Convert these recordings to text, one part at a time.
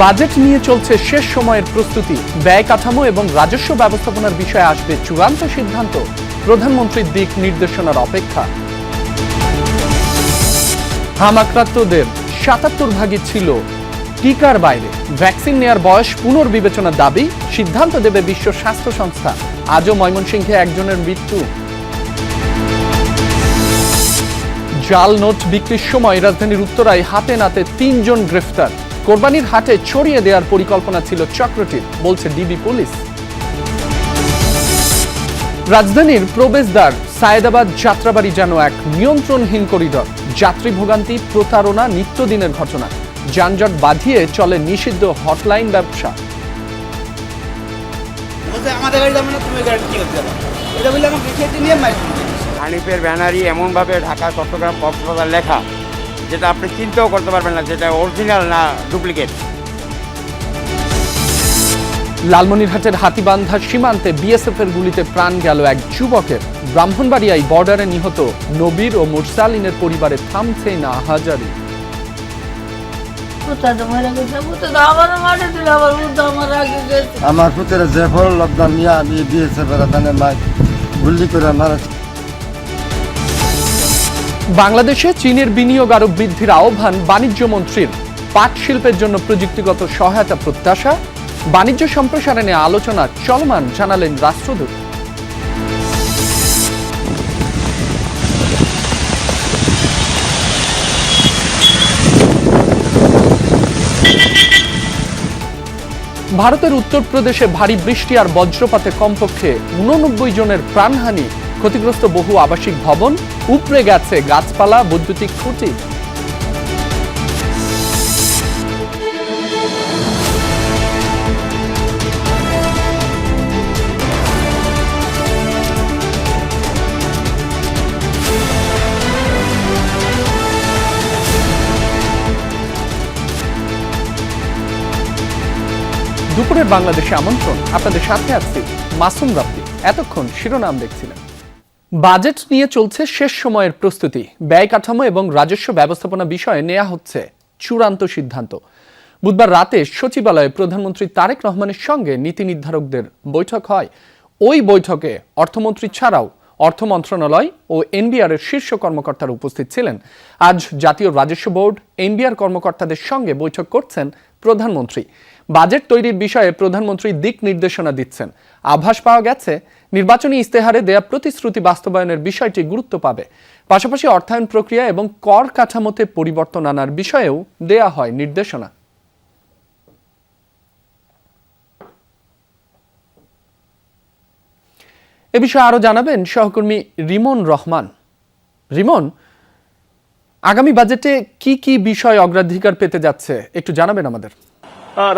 Budget নিয়ে চলছে শেষ সময়ের প্রস্তুতি। ব্যয় কাঠামো এবং রাজস্ব ব্যবস্থাপনার বিষয়ে আসবে চূড়ান্ত সিদ্ধান্ত। প্রধানমন্ত্রীর দিক নির্দেশনার অপেক্ষা। হামাক্রান্তদের ৭৭ ছিল টিকার বাইরে। ভ্যাকসিন নেয়ার বয়স পুনর্বিবেচনার দাবি। সিদ্ধান্ত দেবে বিশ্ব স্বাস্থ্য সংস্থা। আজও ময়মনসিংহে একজনের মৃত্যু। জাল নোট বিক্রির সময় রাজধানীর উত্তরায় হাতে নাতে ৩ জন গ্রেফতার। কোরবানির হাটে ছড়িয়ে দেওয়ার পরিকল্পনা ছিল চক্রটির, বলছে ডিবি পুলিশ। রাজধানীর প্রবেশদ্বার সায়েদাবাদ যাত্রাবাড়ি যেন এক নিয়ন্ত্রণহীন করিডর। যাত্রী ভোগান্তি, প্রতারণা নিত্যদিনের ঘটনা। যানজট বাঁধিয়ে চলে নিষিদ্ধ হটলাইন ব্যবসা। হানিফের ব্যানারই এমনভাবে ঢাকা, চট্টগ্রাম, কক্সবাজার লেখা, যেটা আপনি চিন্তাও করতে পারবেন না যেটা অরিজিনাল না ডুপ্লিকেট। লালমনিরহাটের হাতিবান্ধা সীমান্তে বিএসএফ এর গুলিতে প্রাণ গেল এক যুবকের। ব্রাহ্মণবাড়িয়ায় বর্ডারে নিহত নবীর ও মুরসালিনের পরিবারে থামছে না হাজারি। আমার পুত্রের যে ফল লকডাউন নিয়ে আমি বিএসএফ এর গুলি করে মারা। বাংলাদেশে চীনের বিনিয়োগ আরো বৃদ্ধির আহ্বান বাণিজ্য মন্ত্রীর। পাট শিল্পের জন্য প্রযুক্তিগত সহায়তা প্রত্যাশা। বাণিজ্য সম্প্রসারণে আলোচনা চলমান, জানালেন রাষ্ট্রদূত। ভারতের উত্তরপ্রদেশে ভারী বৃষ্টি আর বজ্রপাতে কমপক্ষে 89 জনের প্রাণহানি। ক্ষতিগ্রস্ত বহু আবাসিক ভবন, উপড়ে গেছে গাছপালা, বৈদ্যুতিক খুঁটি। দুপুরের বাংলাদেশে আমন্ত্রণ, আপনাদের সাথে আছি মাসুম রাব্বি। এতক্ষণ শিরোনাম দেখছিলেন। বাজেট নিয়ে চলছে শেষ সময়ের প্রস্তুতি। ব্যয় কাঠামো এবং রাজস্ব ব্যবস্থাপনা বিষয়ে নেওয়া হচ্ছে চূড়ান্ত সিদ্ধান্ত। বুধবার রাতে সচিবালয়ে প্রধানমন্ত্রী তারেক রহমানের সঙ্গে নীতি নির্ধারকদের বৈঠক হয়। ওই বৈঠকে অর্থমন্ত্রী ছাড়াও অর্থ মন্ত্রণালয় ও এনবিআর এর শীর্ষ কর্মকর্তারা উপস্থিত ছিলেন। আজ জাতীয় রাজস্ব বোর্ড, এনবিআর কর্মকর্তাদের সঙ্গে বৈঠক করছেন প্রধানমন্ত্রী। বাজেট তৈরির বিষয়ে প্রধানমন্ত্রী দিক নির্দেশনা দিচ্ছেন। আভাস পাওয়া গেছে, নির্বাচনী ইস্তেহারে দেয়া প্রতিশ্রুতি বাস্তবায়নের বিষয়টি গুরুত্ব পাবে। পাশাপাশি অর্থায়ন প্রক্রিয়া এবং কর কাঠামোতে পরিবর্তন আনার বিষয়েও দেয়া হয় নির্দেশনা। এ বিষয়ে আরো জানাবেন সহকর্মী রিমন রহমান। রিমন, আগামী বাজেটে কি কি বিষয় অগ্রাধিকার পেতে যাচ্ছে একটু জানাবেন আমাদের।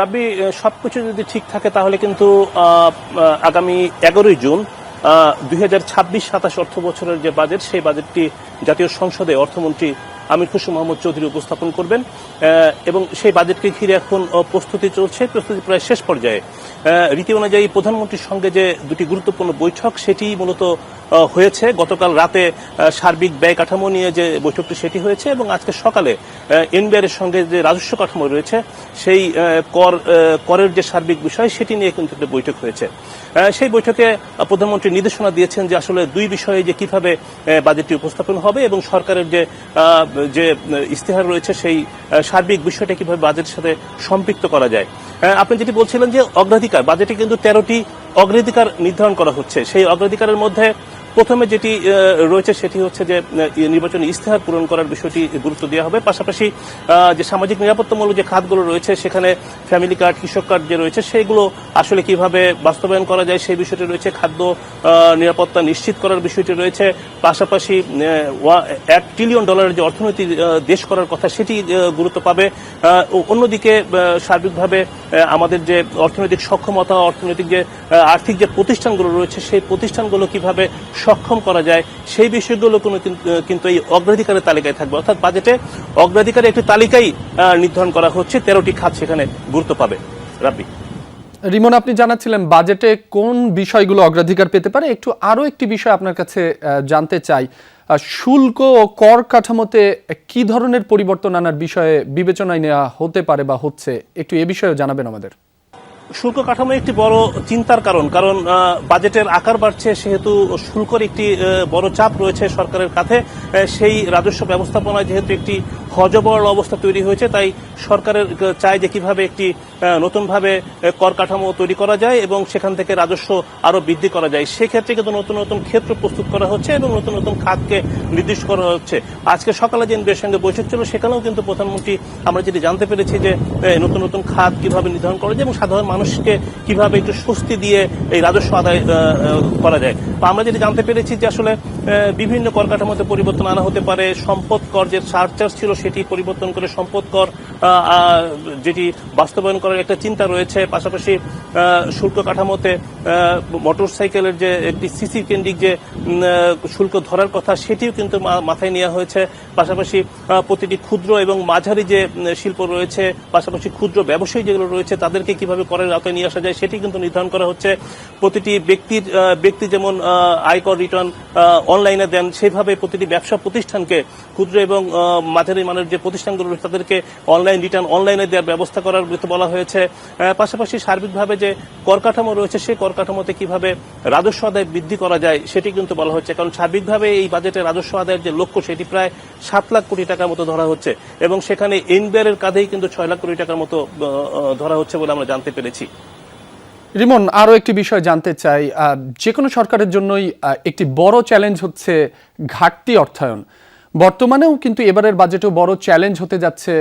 রাব্বি, সবকিছু যদি ঠিক থাকে তাহলে কিন্তু আগামী 11 জুন 2026-27 অর্থ বছরের যে বাজেট, সেই বাজেটটি জাতীয় সংসদে অর্থমন্ত্রী আমির খসরু মোহাম্মদ চৌধুরী উপস্থাপন করবেন এবং সেই বাজেটকে ঘিরে এখন প্রস্তুতি চলছে, প্রস্তুতি প্রায় শেষ পর্যায়ে। রীতি অনুযায়ী প্রধানমন্ত্রীর সঙ্গে যে দুটি গুরুত্বপূর্ণ বৈঠক সেটি মূলত হয়েছে। গতকাল রাতে সার্বিক ব্যয় কাঠামো নিয়ে যে বৈঠকটি সেটি হয়েছে এবং আজকে সকালে এনবিআর এর সঙ্গে যে রাজস্ব কাঠামো রয়েছে সেই করের যে সার্বিক বিষয় সেটি নিয়ে কিন্তু একটা বৈঠক হয়েছে। সেই বৈঠকে প্রধানমন্ত্রী নির্দেশনা দিয়েছেন যে আসলে দুই বিষয়ে যে কিভাবে বাজেটটি উপস্থাপন হবে এবং সরকারের যে ইস্তেহার রয়েছে সেই সার্বিক বিষয়টা কিভাবে বাজেটের সাথে সম্পৃক্ত করা যায়। আপনি যেটি বলছিলেন যে অগ্রাধিকার, বাজেটে কিন্তু 13টি অগ্রাধিকার নির্ধারণ করা হচ্ছে। সেই অগ্রাধিকারের মধ্যে প্রথমে যেটি রয়েছে সেটি হচ্ছে যে নির্বাচনী ইস্তেহার পূরণ করার বিষয়টি গুরুত্ব দেওয়া হবে। পাশাপাশি যে সামাজিক নিরাপত্তামূলক যে খাতগুলো রয়েছে সেখানে ফ্যামিলি কার্ড, কৃষক কার্ড যে রয়েছে সেইগুলো আসলে কিভাবে বাস্তবায়ন করা যায় সেই বিষয়টি রয়েছে। খাদ্য নিরাপত্তা নিশ্চিত করার বিষয়টি রয়েছে। পাশাপাশি $1 ট্রিলিয়ন যে অর্থনীতি দেশ করার কথা সেটি গুরুত্ব পাবে। অন্যদিকে সার্বিকভাবে আমাদের যে অর্থনৈতিক সক্ষমতা, অর্থনৈতিক যে আর্থিক যে প্রতিষ্ঠানগুলো রয়েছে সেই প্রতিষ্ঠানগুলো কিভাবে সক্ষম করা যায় সেই বিষয়গুলো কিন্তু এই অগ্রাধিকারের তালিকায় থাকবে। অর্থাৎ বাজেটে অগ্রাধিকারের একটি তালিকাই নির্ধারণ করা হচ্ছে, 13টি খাত সেখানে গুরুত্ব পাবে। রাব্বি, রিমন, আপনি জানাচ্ছিলেন বাজেটে কোন বিষয়গুলো অগ্রাধিকার পেতে পারে, একটু আরো একটি বিষয় আপনার কাছে জানতে চাই। শুল্ক ও কর কাঠামোতে কি ধরনের পরিবর্তন আনার বিষয়ে বিবেচনায় নেওয়া হতে পারে বা হচ্ছে, একটু এ বিষয়ে জানাবেন আমাদের। শুল্ক কাঠামো একটি বড় চিন্তার কারণ বাজেটের আকার বাড়ছে, সেহেতু শুল্কের একটি বড় চাপ রয়েছে সরকারের কাঁধে। সেই রাজস্ব ব্যবস্থাপনায় যেহেতু একটি হযবরল অবস্থা তৈরি হয়েছে, তাই সরকারের চায় যে কিভাবে একটি নতুনভাবে কর কাঠামো তৈরি করা যায় এবং সেখান থেকে রাজস্ব আরো বৃদ্ধি করা যায়। সেক্ষেত্রে কিন্তু নতুন নতুন ক্ষেত্র প্রস্তুত করা হচ্ছে এবং নতুন নতুন খাতকে নির্দিষ্ট করা হচ্ছে। আজকে সকালে যে এনবিআর সঙ্গে বৈঠক ছিল, সেখানেও কিন্তু প্রধানমন্ত্রী আমরা যেটি জানতে পেরেছি যে নতুন নতুন খাত কিভাবে নির্ধারণ করা যায় এবং সাধারণ মানুষকে কিভাবে একটু স্বস্তি দিয়ে এই রাজস্ব আদায় করা যায়। আমরা যেটি জানতে পেরেছি যে আসলে বিভিন্ন কর কাঠামোতে পরিবর্তন আনা হতে পারে। সম্পদ কর যে সারচার্জ ছিল সেটি পরিবর্তন করে সম্পদ কর যেটি বাস্তবায়ন করার একটা চিন্তা রয়েছে। পাশাপাশি শুল্ক কাঠামোতে মোটরসাইকেলের যে একটি সিসি কেন্দ্রিক যে শুল্ক ধরার কথা, সেটিও কিন্তু মাথায় নেওয়া হয়েছে। পাশাপাশি প্রতিটি ক্ষুদ্র এবং মাঝারি যে শিল্প রয়েছে, পাশাপাশি ক্ষুদ্র ব্যবসায়ী যেগুলো রয়েছে, তাদেরকে কিভাবে করের আওতায় নিয়ে আসা যায় সেটি কিন্তু নির্ধারণ করা হচ্ছে। প্রতিটি ব্যক্তি যেমন আয়কর রিটার্ন অনলাইনে দেন, সেভাবে প্রতিটি ব্যবসা প্রতিষ্ঠানকে, ক্ষুদ্র এবং মাঝারি মানের যে প্রতিষ্ঠানগুলো রয়েছে, তাদেরকে অনলাইন রিটার্ন অনলাইনে দেওয়ার ব্যবস্থা করার বলা হয়েছে। পাশাপাশি সার্বিকভাবে যে কর কাঠামো রয়েছে, সেই কর কাঠামোতে কিভাবে রাজস্ব আদায় বৃদ্ধি করা যায় সেটি কিন্তু বলা হচ্ছে। কারণ সার্বিকভাবে এই বাজেটে রাজস্ব আদায়ের যে লক্ষ্য, সেটি প্রায় 7 লাখ কোটি টাকার মতো ধরা হচ্ছে এবং সেখানে এনবিআর এর কাঁধেই কিন্তু 6 লাখ কোটি টাকার মতো ধরা হচ্ছে বলে আমরা জানতে পেরেছি। রিমন, আরো একটি বিষয় জানতে চাই। যে কোনো সরকারের জন্যই একটি বড় চ্যালেঞ্জ হচ্ছে ঘাটতি অর্থায়ন। বর্তমানেও কিন্তু এবারের বাজেটেও বড় চ্যালেঞ্জ হতে যাচ্ছে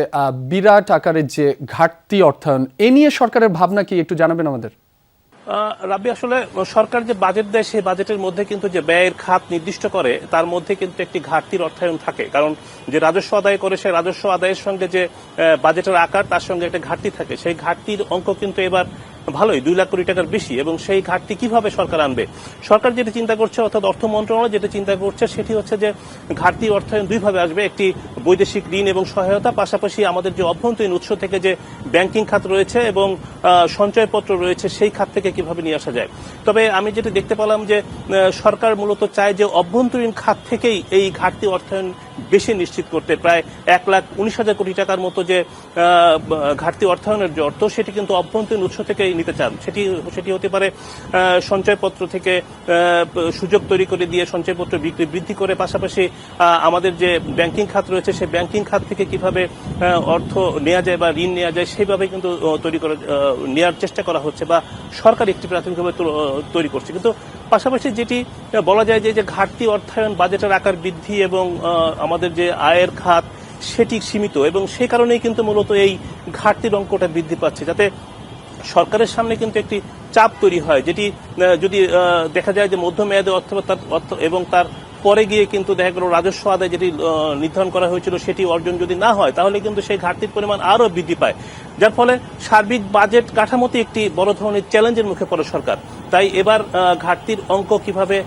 বিরাট আকারের যে ঘাটতি অর্থায়ন। এ নিয়ে সরকারের ভাবনা কি, একটু জানাবেন আমাদের। রাব্বি, আসলে সরকার যে বাজেট দেয়, সেই বাজেটের মধ্যে কিন্তু যে ব্যয়ের খাত নির্দিষ্ট করে, তার মধ্যে কিন্তু একটি ঘাটতির অর্থায়ন থাকে। কারণ যে রাজস্ব আদায় করে, সেই রাজস্ব আদায়ের সঙ্গে যে বাজেটের আকার, তার সঙ্গে একটা ঘাটতি থাকে। সেই ঘাটতির অঙ্ক কিন্তু এবার ভালোই 2 লাখ কোটি টাকার বেশি এবং সেই ঘাটতি কিভাবে সরকার আনবে? সরকার যেটা চিন্তা করছে, অর্থাৎ অর্থ মন্ত্রণালয় যেটা চিন্তা করছে, সেটি হচ্ছে যে ঘাটতি অর্থায়ন দুইভাবে আসবে। একটি বৈদেশিক ঋণ এবং সহায়তা, পাশাপাশি আমাদের যে অভ্যন্তরীণ উৎস থেকে যে ব্যাংকিং খাত রয়েছে এবং সঞ্চয়পত্র রয়েছে, সেই খাত থেকে কিভাবে নিয়ে আসা যায়। তবে আমি যেটা দেখতে পেলাম যে সরকার মূলত চায় যে অভ্যন্তরীণ খাত থেকেই এই ঘাটতি অর্থায়ন বেশি নিশ্চিত করতে। প্রায় 1,19,000 কোটি টাকার মতো যে ঘাটতি অর্থায়নের যে অর্থ, সেটি কিন্তু অভ্যন্তরীণ উৎস থেকেই নিতে চান। সেটি হতে পারে সঞ্চয়পত্র থেকে সুযোগ তৈরি করে দিয়ে সঞ্চয়পত্র বিক্রি বৃদ্ধি করে, পাশাপাশি আমাদের যে ব্যাংকিং খাত রয়েছে, সেই ব্যাংকিং খাত থেকে কিভাবে অর্থ নেওয়া যায় বা ঋণ নেওয়া যায়, সেইভাবে কিন্তু তৈরি করে নেওয়ার চেষ্টা করা হচ্ছে বা সরকার একটি প্রাথমিকভাবে তৈরি করছে। কিন্তু পাশাপাশি যেটি বলা যায় যে ঘাটতি অর্থায়ন, বাজেটের আকার বৃদ্ধি এবং আমাদের যে আয়ের খাত, সেটি সীমিত এবং সেই কারণেই কিন্তু মূলত এই ঘাটতির অঙ্কটা বৃদ্ধি পাচ্ছে, যাতে সরকারের সামনে কিন্তু একটি চাপ তৈরি হয়, যেটি যদি দেখা যায় যে মধ্যমেয়াদে অর্থ এবং তার পরে গিয়ে কিন্তু দেখা গেল রাজস্ব আদায় যেটি নির্ধারণ করা হয়েছিল, সেটি অর্জন যদি না হয়, তাহলে কিন্তু সেই ঘাটতির পরিমাণ আরও বৃদ্ধি পায়, যার ফলে সার্বিক বাজেট কাঠামোতে একটি বড় ধরনের চ্যালেঞ্জের মুখে পড়ে সরকার। তাই এবার ঘাটতির অঙ্ক কিভাবে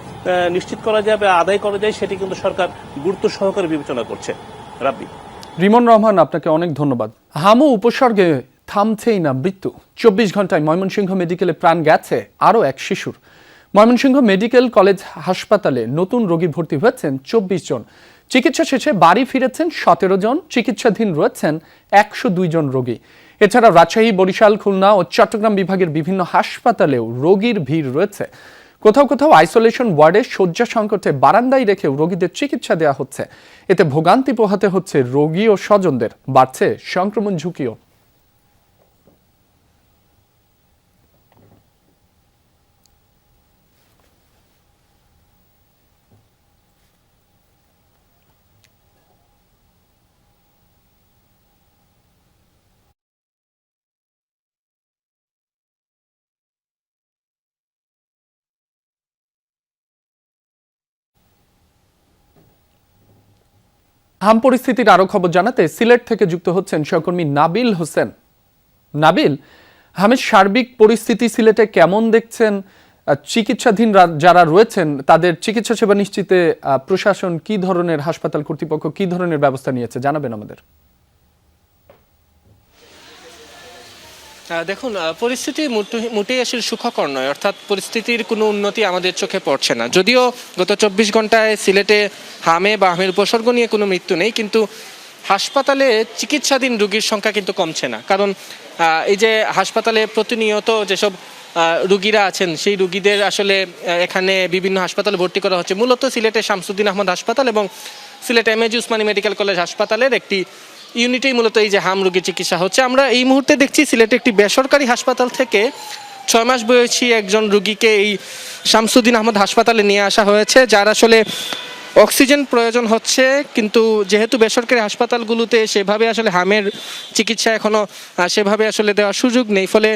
নিশ্চিত করা যাবে, আদায় করা যায়, সেটি কিন্তু সরকার গুরুত্ব সহকারে বিবেচনা করছে। রাব্বি। রিমন রহমান, আপনাকে অনেক ধন্যবাদ। হামু উপসর্গে থামছেই না মৃত্যু। 24 ঘন্টায় ময়মনসিংহ মেডিকেলে প্রাণ গেছে আরও এক শিশুর। ময়মনসিংহ মেডিকেল কলেজ হাসপাতালে নতুন রোগী ভর্তি হয়েছেন 24 জন। চিকিৎসা শেষে বাড়ি ফিরেছেন 17 জন। চিকিৎসাধীন রয়েছেন 102 জন রোগী। এছাড়া রাজশাহী, বরিশাল, খুলনা ও চট্টগ্রাম বিভাগের বিভিন্ন হাসপাতালেও রোগীর ভিড় রয়েছে। কোথাও কোথাও আইসোলেশন ওয়ার্ডে শয্যা সংকটে বারান্দায় রেখেও রোগীদের চিকিৎসা দেওয়া হচ্ছে। এতে ভোগান্তি পোহাতে হচ্ছে রোগী ও স্বজনদের। বাড়ছে সংক্রমণ ঝুঁকিও। হাম পরিস্থিতির আরো খবর জানাতে সিলেট থেকে যুক্ত হচ্ছেন সহকর্মী নাবিল হোসেন। নাবিল, হামের সার্বিক পরিস্থিতি সিলেটে কেমন দেখছেন? চিকিৎসাধীন যারা রয়েছেন তাদের চিকিৎসা সেবা নিশ্চিতে প্রশাসন কি ধরনের, হাসপাতাল কর্তৃপক্ষ কি ধরনের ব্যবস্থা নিয়েছে, জানাবেন আমাদের। দেখুন, পরিস্থিতি মোটেই আসলে সুখকর নয়, অর্থাৎ পরিস্থিতির কোনো উন্নতি আমাদের চোখে পড়ছে না। যদিও গত 24 ঘন্টায় সিলেটে হামে বা হামের উপসর্গ নিয়ে কোনো মৃত্যু নেই, কিন্তু হাসপাতালে চিকিৎসাধীন রোগীর সংখ্যা কিন্তু কমছে না। কারণ এই যে হাসপাতালে প্রতিনিয়ত যেসব রুগীরা আছেন সেই রুগীদের আসলে এখানে বিভিন্ন হাসপাতালে ভর্তি করা হচ্ছে। মূলত সিলেটে শামসুদ্দিন আহমদ হাসপাতাল এবং Sylhet MAG Usmani medical college হাসপাতালের একটি ইউনিটেই মূলত এই যে হাম রোগীর চিকিৎসা হচ্ছে। আমরা এই মুহূর্তে দেখছি সিলেটে একটি বেসরকারি হাসপাতাল থেকে 6 মাস বয়সী একজন রুগীকে এই শামসুদ্দিন আহমদ হাসপাতালে নিয়ে আসা হয়েছে, যার আসলে অক্সিজেন প্রয়োজন হচ্ছে। কিন্তু যেহেতু বেসরকারি হাসপাতালগুলোতে সেভাবে আসলে হামের চিকিৎসা এখনো সেভাবে আসলে দেওয়ার সুযোগ নেই, ফলে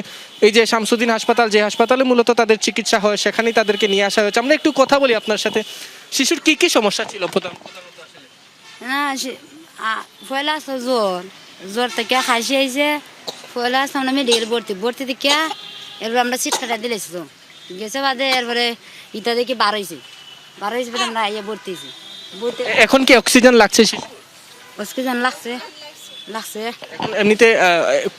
এই যে শামসুদ্দিন হাসপাতাল, যে হাসপাতালে মূলত তাদের চিকিৎসা হয়, সেখানেই তাদেরকে নিয়ে আসা হয়েছে। আমরা একটু কথা বলি আপনার সাথে। শিশুর কি কি সমস্যা ছিল প্রধানত আসলে? না পয়লা আসতো জ্বর থেকে খাসি আইছে, পয়লা আসতাম না মেডিকেল ভর্তি থেকে এরপর আমরা সিট কাটা দিলেছি তো গেছে বাদে এরপরে ইটা দেখি বার হয়েছে বলে আমরা ইয়ে ভর্তি এখন কি অক্সিজেন লাগছে? অক্সিজেন লাগছে। এখন এমনিতে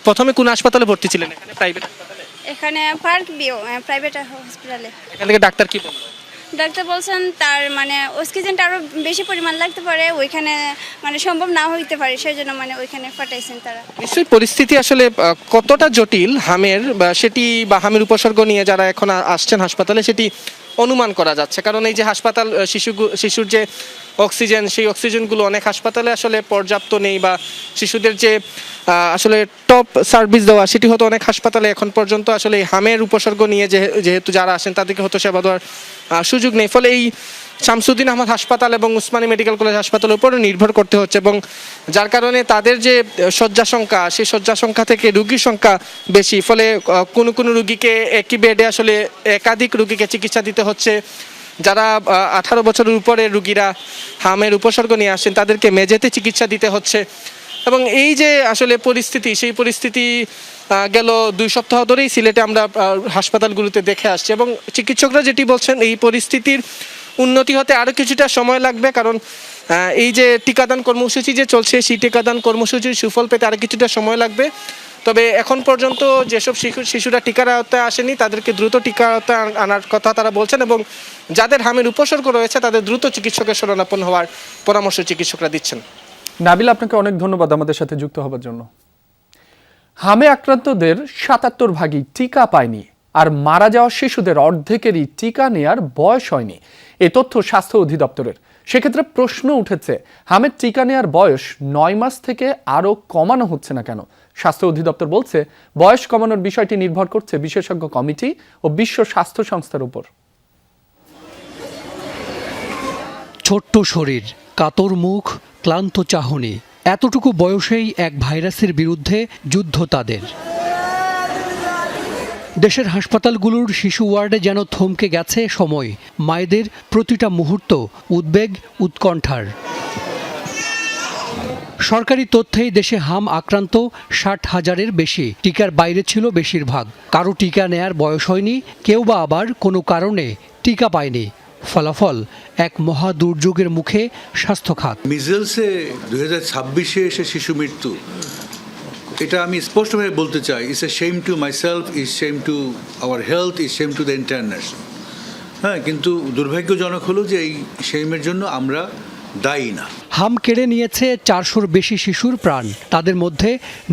প্রথমে কোন হাসপাতালে ভর্তি ছিলেন? এখানে প্রাইভেট হাসপাতালে? এখানে পার্ক বিও প্রাইভেট হসপিটালে। এখান থেকে ডাক্তার কি বলল? ডাক্তার বলছেন তার মানে অক্সিজেনটা আরো বেশি পরিমাণ লাগতে পারে, ওইখানে মানে সম্ভব না হইতে পারে, সেই জন্য মানে ওইখানে পাঠাইছেন তারা। নিশ্চয়ই পরিস্থিতি আসলে কতটা জটিল হামের বা সেটি বা হামের উপসর্গ নিয়ে যারা এখন আসছেন হাসপাতালে সেটি অনুমান করা যাচ্ছে। কারণ এই যে হাসপাতাল শিশুর যে অক্সিজেন, সেই অক্সিজেনগুলো অনেক হাসপাতালে আসলে পর্যাপ্ত নেই, বা শিশুদের যে আসলে টপ সার্ভিস দেওয়া সেটি হয়তো অনেক হাসপাতালে এখন পর্যন্ত আসলে এই হামের উপসর্গ নিয়ে যেহেতু যারা আসেন তাদেরকে হয়তো সেবা দেওয়ার সুযোগ নেই। ফলে এই শামসুদ্দিন আহমদ হাসপাতাল এবং উসমানী মেডিকেল কলেজ হাসপাতালের উপরে নির্ভর করতে হচ্ছে, এবং যার কারণে তাদের যে শয্যা সংখ্যা, সেই শয্যা সংখ্যা থেকে রোগীর সংখ্যা বেশি। ফলে কোনো রুগীকে একই বেডে আসলে একাধিক রুগীকে চিকিৎসা দিতে হচ্ছে। যারা 18 বছরের উপরে রুগীরা হামের উপসর্গ নিয়ে আসেন তাদেরকে মেঝেতে চিকিৎসা দিতে হচ্ছে। এবং এই যে আসলে পরিস্থিতি, সেই পরিস্থিতি গেল 2 সপ্তাহ ধরেই সিলেটে আমরা হাসপাতালগুলোতে দেখে আসছি, এবং চিকিৎসকরা যেটি বলছেন এই পরিস্থিতির উন্নতি হতে আরও কিছুটা সময় লাগবে। কারণ এই যে টিকাদান কর্মসূচি যে চলছে, সেই টিকাদান কর্মসূচির সুফল পেতে আরও কিছুটা সময় লাগবে। তবে এখন পর্যন্ত যেসব শিশুরা টিকার আওতায় আসেনি তাদেরকে দ্রুত টিকার আওতায় আনার কথা তারা বলছেন, এবং যাদের হামের উপসর্গ রয়েছে তাদের দ্রুত চিকিৎসকের শরণাপন্ন হওয়ার পরামর্শ চিকিৎসকরা দিচ্ছেন। নাবিল, আপনাকে অনেক ধন্যবাদ আমাদের সাথে যুক্ত হবার জন্য। হামে আক্রান্তদের ৭৭ ভাগই টিকা পায়নি, আর মারা যাওয়া শিশুদের অর্ধেকেরই টিকা নেয়ার বয়স হয়নি। এ তথ্য স্বাস্থ্য অধিদপ্তরের। সেক্ষেত্রে প্রশ্ন উঠেছে, হামের টিকা নেয়ার বয়স 9 মাস থেকে আরও কমানো হচ্ছে না কেন? স্বাস্থ্য অধিদপ্তর বলছে, বয়স কমানোর বিষয়টি নির্ভর করছে বিশেষজ্ঞ কমিটি ও বিশ্ব স্বাস্থ্য সংস্থার উপর। ছোট্ট শরীর, কাতর মুখ, ক্লান্ত চাহনি, এতটুকু বয়সেই এক ভাইরাসের বিরুদ্ধে যুদ্ধ তাদের। দেশের হাসপাতালগুলোর শিশু ওয়ার্ডে যেন থমকে গেছে সময়, মায়েদের প্রতিটা মুহূর্ত উদ্বেগ উৎকণ্ঠার। সরকারি তথ্যেই দেশে হাম আক্রান্ত 60,000-এর বেশি। টিকার বাইরে ছিল বেশিরভাগ। কারো টিকা নেয়ার বয়স হয়নি, কেউ বা আবার কোনো কারণে টিকা পায়নি। ফলাফল এক মহা দুর্যোগের মুখে স্বাস্থ্য খাত। মিজেলসে 2026-এ এসে শিশু মৃত্যু, এটা আমি স্পষ্টভাবে বলতে চাই, it's a shame to myself, is shame to our health, is shame to the entire nation. হ্যাঁ, কিন্তু দুর্ভাগ্যজনক হলো যে এই শেমের জন্য আমরা দায়ী না। হাম কেড়ে নিয়েছে 400-র বেশি শিশুর প্রাণ। তাদের মধ্যে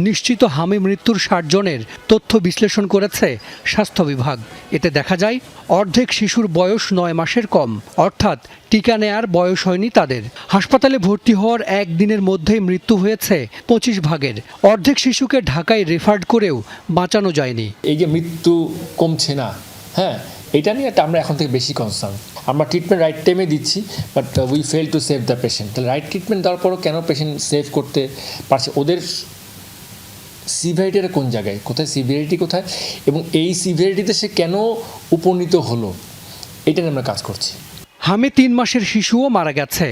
নিশ্চিত হামে মৃত্যুর 60 জনের তথ্য বিশ্লেষণ করেছে স্বাস্থ্য বিভাগ। এতে দেখা যায় অর্ধেক শিশুর বয়স 9 মাসের কম, অর্থাৎ টিকা নেয়ার বয়স হয়নি তাদের। হাসপাতালে ভর্তি হওয়ার একদিনের মধ্যেই মৃত্যু হয়েছে 25 ভাগের। অর্ধেক শিশুকে ঢাকায় রেফার্ড করেও বাঁচানো যায়নি। এই যে মৃত্যু কমছে না, হ্যাঁ, এটা নিয়ে আমরা এখন থেকে বেশি কনসার্ন। আমরা ট্রিটমেন্ট রাইট টাইমে দিচ্ছি, but we fail to save the patient. তাহলে রাইট ট্রিটমেন্ট দেওয়ার পরও কেন পেশেন্ট সেভ করতে পারছে? ওদের সিভিয়ারিটিটা কোন জায়গায়, কোথায় সিভিয়ারিটি কোথায়, এবং এই সিভিয়ারিটিতে সে কেন উপনীত হলো, এটা নিয়ে আমরা কাজ করছি। হামে 3 মাসের শিশুও মারা গেছে,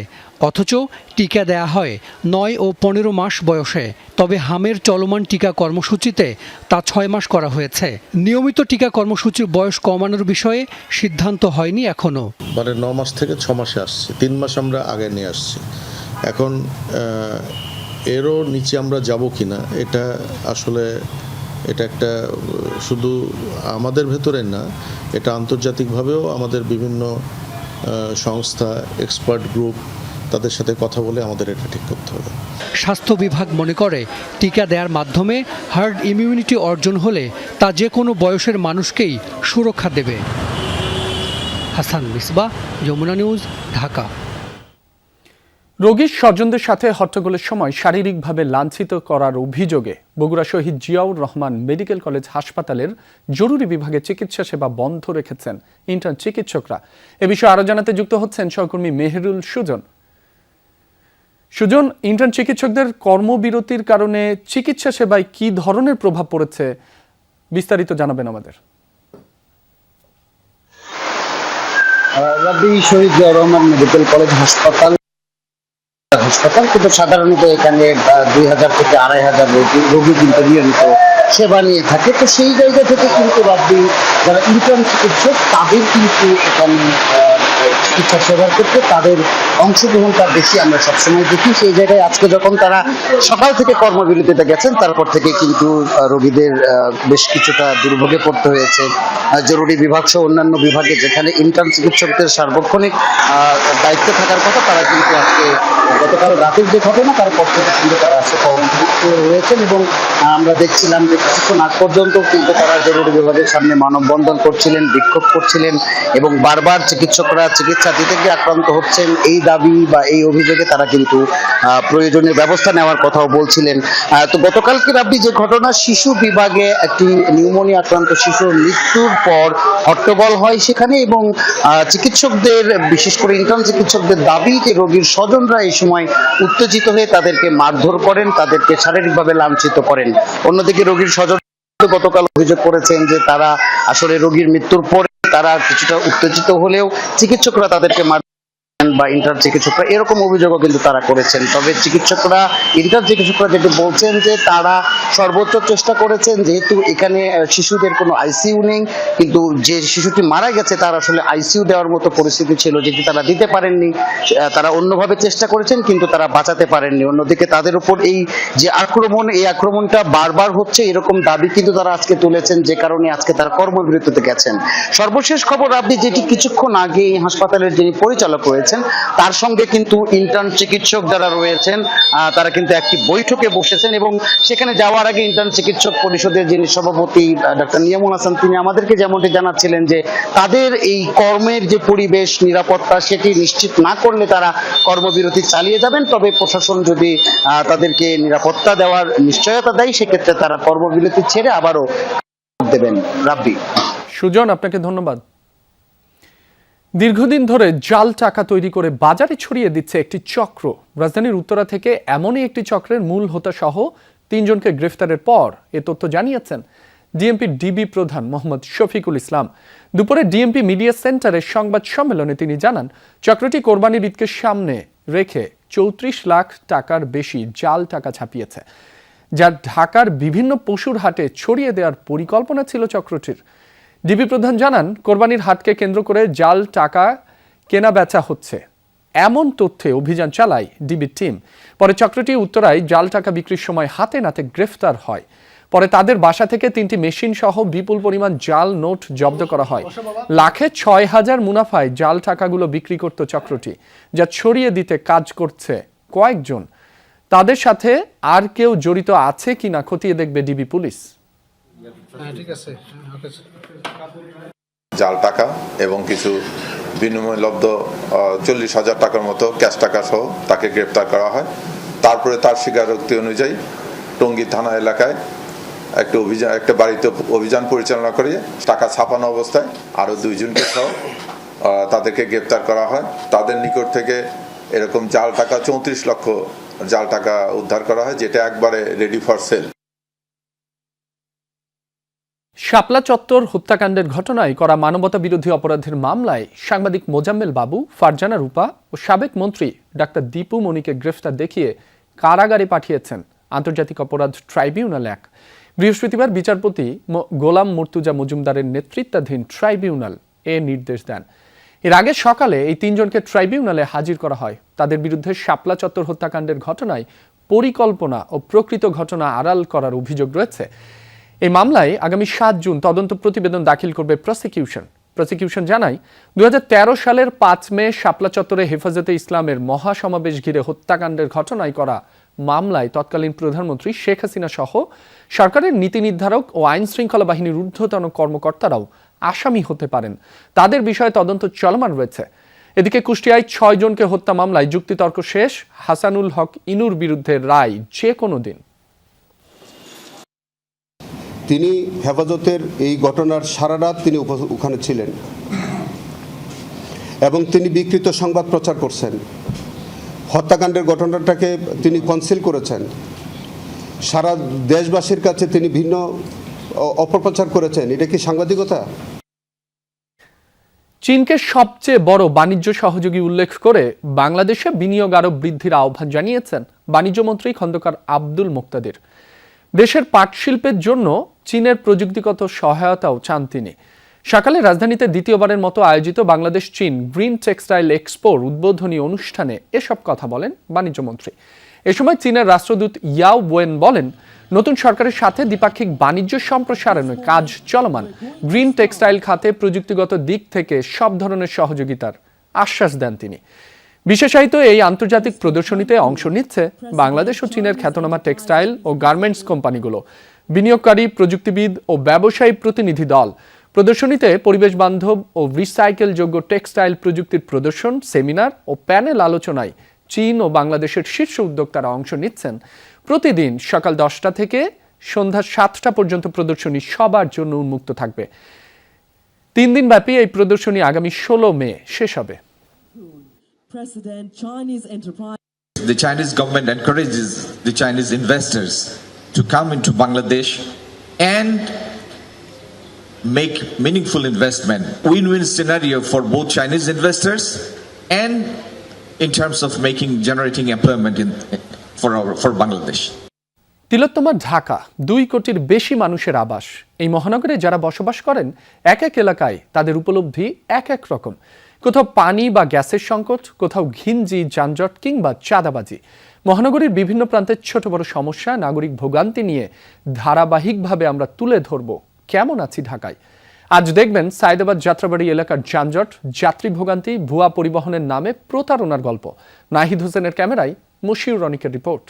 অথচ টিকা দেয়া হয় 9 ও 15 মাস বয়সে। তবে হামের চলমান টিকা কর্মসূচিতে তা 6 মাস করা হয়েছে। নিয়মিত টিকা কর্মসূচির বয়স কমানোর বিষয়ে সিদ্ধান্ত হয়নি এখনও। মানে 9 মাস থেকে 6 মাসে আসছি, 3 মাস আমরা আগে নিয়ে আসছি। এখন এরও নিচে আমরা যাব কিনা এটা আসলে এটা একটা শুধু আমাদের ভেতরে না, এটা আন্তর্জাতিকভাবেও আমাদের বিভিন্ন সংস্থা, এক্সপার্ট গ্রুপ, তাদের সাথে কথা বলে আমাদের এটা ঠিক করতে হবে। স্বাস্থ্য বিভাগ মনে করে টিকা দেওয়ার মাধ্যমে হার্ড ইমিউনিটি অর্জন হলে তা যে কোনো বয়সের মানুষকেই সুরক্ষা দেবে। হাসান মিসবাহ, যমুনা নিউজ, ঢাকা। রোগীর স্বজনদের সাথে হট্টগোলের সময় শারীরিকভাবে লাঞ্ছিত করার অভিযোগে বগুড়া শহীদ জিয়াউর রহমান মেডিকেল কলেজ হাসপাতালের জরুরি বিভাগে চিকিৎসা সেবা বন্ধ রেখেছেন ইন্টার্ন চিকিৎসকরা। এ বিষয়ে আরো জানাতে যুক্ত হচ্ছেন সহকর্মী মেহেরুল সুজন। সুজন, ইন্টার্ন চিকিৎসকদের কর্মবিরতির কারণে চিকিৎসা সেবায় কি ধরনের প্রভাব পড়েছে, বিস্তারিত জানাবেন আমাদের। শহীদ জিয়াউর রহমান মেডিকেল কলেজ হাসপাতাল কিন্তু সাধারণত এখানে 2000 থেকে 2500 রোগী কিন্তু নিয়মিত সেবা নিয়ে থাকে। তো সেই জায়গা থেকে কিন্তু যারা ইন্টার্ন চিকিৎসক তাদের কিন্তু এখানে চিকিৎসা সেবার ক্ষেত্রে তাদের অংশগ্রহণটা বেশি আমরা সবসময় দেখি। সেই জায়গায় আজকে যখন তারা সকাল থেকে কর্মবিরতিতে গেছেন, তারপর থেকে কিন্তু রোগীদের বেশ কিছুটা দুর্ভোগে পড়তে হয়েছে। জরুরি বিভাগ সহ অন্যান্য বিভাগে যেখানে ইন্টার্ন চিকিৎসকদের সার্বক্ষণিক দায়িত্ব থাকার কথা, তারা কিন্তু আজকে গতকাল রাতের যে ঘটনা তারপর থেকে কিন্তু তারা আজকে কর্মবিরত রয়েছেন এবং আমরা দেখছিলাম যে কিছুক্ষণ আগ পর্যন্ত কিন্তু তারা জরুরি বিভাগের সামনে মানববন্ধন করছিলেন, বিক্ষোভ করছিলেন এবং বারবার চিকিৎসকরা চিকিৎসা দিতে গিয়ে আক্রান্ত হচ্ছেন এই দাবি বা এই অভিযোগে তারা কিন্তু প্রয়োজনীয় ব্যবস্থা নেওয়ার কথাও বলছিলেন। তো গতকালকে রাব্বি যে ঘটনা, শিশু বিভাগে একটি নিউমোনিয়া আক্রান্ত শিশুর মৃত্যুর পর হট্টগোল হয় সেখানে এবং চিকিৎসকদের, বিশেষ করে ইন্টার্ন চিকিৎসকদের দাবি যে রোগীর স্বজনরা এই সময় উত্তেজিত হয়ে তাদেরকে মারধর করেন, তাদেরকে শারীরিকভাবে লাঞ্ছিত করেন। অন্যদিকে রোগীর স্বজন গতকাল অভিযোগ করেছেন যে তারা আসলে রোগীর মৃত্যুর পরে তারা কিছুটা উত্তেজিত হলেও চিকিৎসকরা তাদেরকে বা ইন্টার্ন চিকিৎসকরা এরকম অভিযোগও কিন্তু তারা করেছেন। তবে ইন্টার্ন চিকিৎসকরা যেটা বলছেন যে তারা সর্বোচ্চ চেষ্টা করেছেন, যেহেতু এখানে শিশুদের কোনো আইসিইউ নেই, কিন্তু যে শিশুটি মারা গেছে তার আসলে আইসিইউ দেওয়ার মতো পরিস্থিতি ছিল যেটি তারা দিতে পারেননি। তারা অন্যভাবে চেষ্টা করেছেন কিন্তু তারা বাঁচাতে পারেননি। অন্যদিকে তাদের উপর এই যে আক্রমণ, এই আক্রমণটা বারবার হচ্ছে এরকম দাবি কিন্তু তারা আজকে তুলেছেন, যে কারণে আজকে তারা কর্মবিরতিতে গেছেন। সর্বশেষ খবর আপনি যেটি কিছুক্ষণ আগে হাসপাতালের যিনি পরিচালক রয়েছেন তার সঙ্গে কিন্তু ইন্টার্ন চিকিৎসক যারা রয়েছেন তারা কিন্তু একটি বৈঠকে বসেছেন এবং সেখানে যাওয়ার আগে ইন্টার্ন চিকিৎসক পরিষদের যিনি সভাপতি ডাক্তার নিয়ামুল হাসান, তিনি আমাদেরকে যেমনটি জানাচ্ছিলেন যে তাদের এই কর্মের যে পরিবেশ, নিরাপত্তা সেটি নিশ্চিত না করলে তারা কর্মবিরতি চালিয়ে যাবেন। তবে প্রশাসন যদি তাদেরকে নিরাপত্তা দেওয়ার নিশ্চয়তা দেয় সেক্ষেত্রে তারা কর্মবিরতি ছেড়ে আবারও দেবেন। রাব্বি। সুজন, আপনাকে ধন্যবাদ। দীর্ঘদিন ধরে জাল টাকা তৈরি করে বাজারে ছড়িয়ে দিচ্ছে একটি চক্র। রাজধানীর উত্তরা থেকে এমনই একটি চক্রের মূল হোতা সহ 3 জনকে গ্রেফতারের পর এ তথ্য জানিয়েছেন ডিএমপি ডিবি প্রধান মোহাম্মদ শফিকুল ইসলাম। দুপুরে ডিএমপি মিডিয়া সেন্টারের সংবাদ সম্মেলনে তিনি জানান, চক্রটি কোরবানির ঈদকে সামনে রেখে 34 লাখ টাকার বেশি জাল টাকা ছাপিয়েছে, যা ঢাকার বিভিন্ন পশুর হাটে ছড়িয়ে দেওয়ার পরিকল্পনা ছিল চক্রটির। ডিবি প্রধান জানান, কোরবানির হাটকে কেন্দ্র করে জাল টাকা কেনা বেচা হচ্ছে, এমন তথ্যে অভিযান চালায় ডিবি টিম। পরে চক্রটি উত্তরায় জাল টাকা বিক্রির সময় হাতে নাতে গ্রেফতার হয়। পরে তাদের বাসা থেকে 3টি মেশিন সহ বিপুল পরিমাণ জাল নোট জব্দ করা হয়। লাখে 6,000 মুনাফায় জাল টাকাগুলো বিক্রি করত চক্রটি, যা ছড়িয়ে দিতে কাজ করছে কয়েকজন। তাদের সাথে আর কেউ জড়িত আছে কিনা খতিয়ে দেখবে ডিবি পুলিশ। জাল টাকা এবং কিছু বিনিময়লব্ধ 40,000 টাকার মতো ক্যাশ টাকা সহ তাকে গ্রেপ্তার করা হয়। তারপরে তার স্বীকারোক্তি অনুযায়ী টঙ্গী থানা এলাকায় একটা বাড়িতে অভিযান পরিচালনা করে টাকা ছাপানো অবস্থায় আরও 2 জনকে সহ তাদেরকে গ্রেপ্তার করা হয়। তাদের নিকট থেকে এরকম জাল টাকা 34 লক্ষ জাল টাকা উদ্ধার করা হয়, যেটা একবারে রেডি ফর সেল। শাপলা চত্বর হত্যাকাণ্ডের ঘটনায় করা মানবতা বিরোধী অপরাধের মামলায় সাংবাদিক মোজাম্মেল বাবু, ফারজানা রূপা ও সাবেক মন্ত্রী ডাক্তার দীপু মনিকে গ্রেফতার দেখিয়ে কারাগারে পাঠিয়েছেন আন্তর্জাতিক অপরাধ ট্রাইব্যুনাল 1। বৃহস্পতিবার বিচারপতি গোলাম মুর্তুজা মজুমদারের নেতৃত্বাধীন ট্রাইব্যুনাল এ নির্দেশ দেন। এর আগে সকালে এই 3 জনকে ট্রাইব্যুনালে হাজির করা হয়। তাদের বিরুদ্ধে শাপলা চত্বর হত্যাকাণ্ডের ঘটনায় পরিকল্পনা ও প্রকৃত ঘটনা আড়াল করার অভিযোগ রয়েছে। এই মামলায় আগামী 7 জুন তদন্ত প্রতিবেদন দাখিল করবে প্রসিকিউশন জানায় 2013 সালের 5 মে শাপলা চত্বরে হেফাজতে ইসলামের মহাসমাবেশ ঘিরে হত্যাকাণ্ডের ঘটনায় করা মামলায় তৎকালীন প্রধানমন্ত্রী শেখ হাসিনা সহ সরকারের নীতি নির্ধারক ও আইন শৃঙ্খলা বাহিনীর ঊর্ধ্বতন কর্মকর্তারাও আসামি হতে পারেন। তাদের বিষয়ে তদন্ত চলমান রয়েছে। এদিকে কুষ্টিয়ায় 6 জনকে হত্যা মামলায় যুক্তিতর্ক শেষ। হাসানুল হক ইনুর বিরুদ্ধে রায় যে কোনো দিন। তিনি হেফাজতের এই ঘটনার সারা রাত তিনি ওখানে ছিলেন এবং তিনি বিকৃত সংবাদ প্রচার করছেন। হত্যাকাণ্ডের ঘটনাটাকে তিনি কনসিল করেছেন। সারা দেশবাসীর কাছে তিনি ভিন্ন অপপ্রচার করেছেন। এটা কি সাংবাদিকতা? চীনকে সবচেয়ে বড় বাণিজ্য সহযোগী উল্লেখ করে বাংলাদেশে বিনিয়োগ আরও বৃদ্ধির আহ্বান জানিয়েছেন বাণিজ্যমন্ত্রী খন্দকার আব্দুল মুক্তাদির। দেশের পাট শিল্পের জন্য চীনের প্রযুক্তিগত সহায়তাও চান তিনি। সকালে রাজধানীতে দ্বিতীয়বারের মতো আয়োজিত বাংলাদেশ চীন গ্রিন টেক্সটাইল এক্সপোর উদ্বোধনী অনুষ্ঠানে এসব কথা বলেন বাণিজ্যমন্ত্রী। এ সময় চীনের রাষ্ট্রদূত ইয়াও ওয়েন বলেন, নতুন সরকারের সাথে দ্বিপাক্ষিক বাণিজ্য সম্প্রসারণে কাজ চলমান। গ্রিন টেক্সটাইল খাতে প্রযুক্তিগত দিক থেকে সব ধরনের সহযোগিতার আশ্বাস দেন তিনি। বিশেষায়িত এই আন্তর্জাতিক প্রদর্শনীতে অংশ নিচ্ছে বাংলাদেশ ও চীনের খ্যাতনামা টেক্সটাইল ও গার্মেন্টস কোম্পানিগুলো, বিনিয়োগকারী, প্রযুক্তিবিদ ও ব্যবসায়ী প্রতিনিধি দল। প্রদর্শনীতে পরিবেশ বান্ধব ও রিসাইকেল যোগ্য টেক্সটাইল প্রযুক্তির প্রদর্শন, সেমিনার ও প্যানেল আলোচনায় চীন ও বাংলাদেশের শীর্ষ উদ্যোক্তারা অংশ নিচ্ছেন। প্রতিদিন সকাল 10টা থেকে সন্ধ্যা 7টা পর্যন্ত প্রদর্শনী সবার জন্য উন্মুক্ত থাকবে। 3 দিন ব্যাপী এই প্রদর্শনী আগামী 16 মে শেষ হবে। The Chinese government encourages the Chinese investors to come into Bangladesh and make meaningful investment. Win-win scenario for both Chinese investors and in terms of generating employment for Bangladesh. তিলোত্তমা ঢাকা 2 কোটির বেশি মানুষের আবাস। এই মহানগরে যারা বসবাস করেন এক এক এলাকায় তাদের উপলব্ধি এক এক রকম। কোথাও পানি বা গ্যাসের সংকট, কোথাও ঘিঞ্জি, যানজট কিংবা চাঁদাবাজি। মহানগরীর বিভিন্ন প্রান্তের ছোট বড় সমস্যা, নাগরিক ভোগান্তি নিয়ে ধারাবাহিকভাবে আমরা তুলে ধরব কেমন আছি ঢাকায়। আজ দেখবেন সায়দাবাদ যাত্রাবাড়ি এলাকার যানজট, যাত্রী ভোগান্তি, ভুয়া পরিবহনের নামে প্রতারণার গল্প। নাহিদ হোসেনের ক্যামেরায় মশিউর রনিকের রিপোর্ট।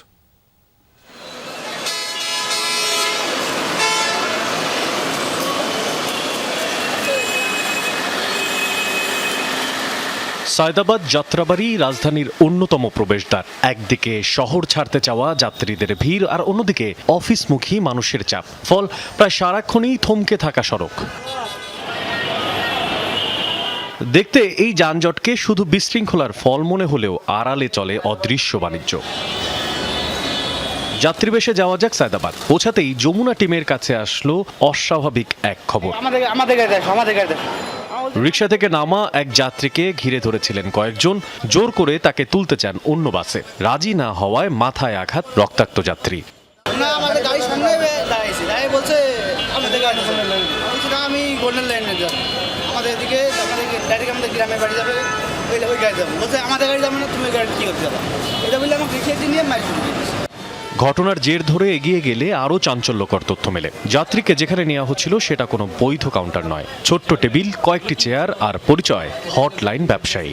সায়দাবাদ যাত্রাবাড়ি রাজধানীর অন্যতম প্রবেশদ্বার। একদিকে শহর ছাড়তে চাওয়া যাত্রীদের ভিড়, আর অন্যদিকে অফিসমুখী মানুষের চাপ। ফল প্রায় সারাক্ষণই থমকে থাকা সড়ক। দেখতে এই যানজটকে শুধু বিশৃঙ্খলার ফল মনে হলেও আড়ালে চলে অদৃশ্য বাণিজ্য। যাত্রীবেশে যাওয়া যাক সায়দাবাদ। পৌঁছাতেই যমুনা টিমের কাছে আসলো অস্বাভাবিক এক খবর। রিকশা থেকে নামা এক যাত্রীকে ঘিরে ধরেছিলেন কয়েকজন, জোর করে তাকে তুলতে চান অন্য বাসে। রাজি না হওয়ায় মাথায় আঘাত রক্তাক্ত যাত্রী। ঘটনার জের ধরে এগিয়ে গেলে আরও চাঞ্চল্যকর তথ্য মেলে। যাত্রীকে যেখানে নেওয়া হচ্ছিল সেটা কোনো বৈধ কাউন্টার নয়। ছোট্ট টেবিল, কয়েকটি চেয়ার আর পরিচয় হটলাইন ব্যবসায়ী।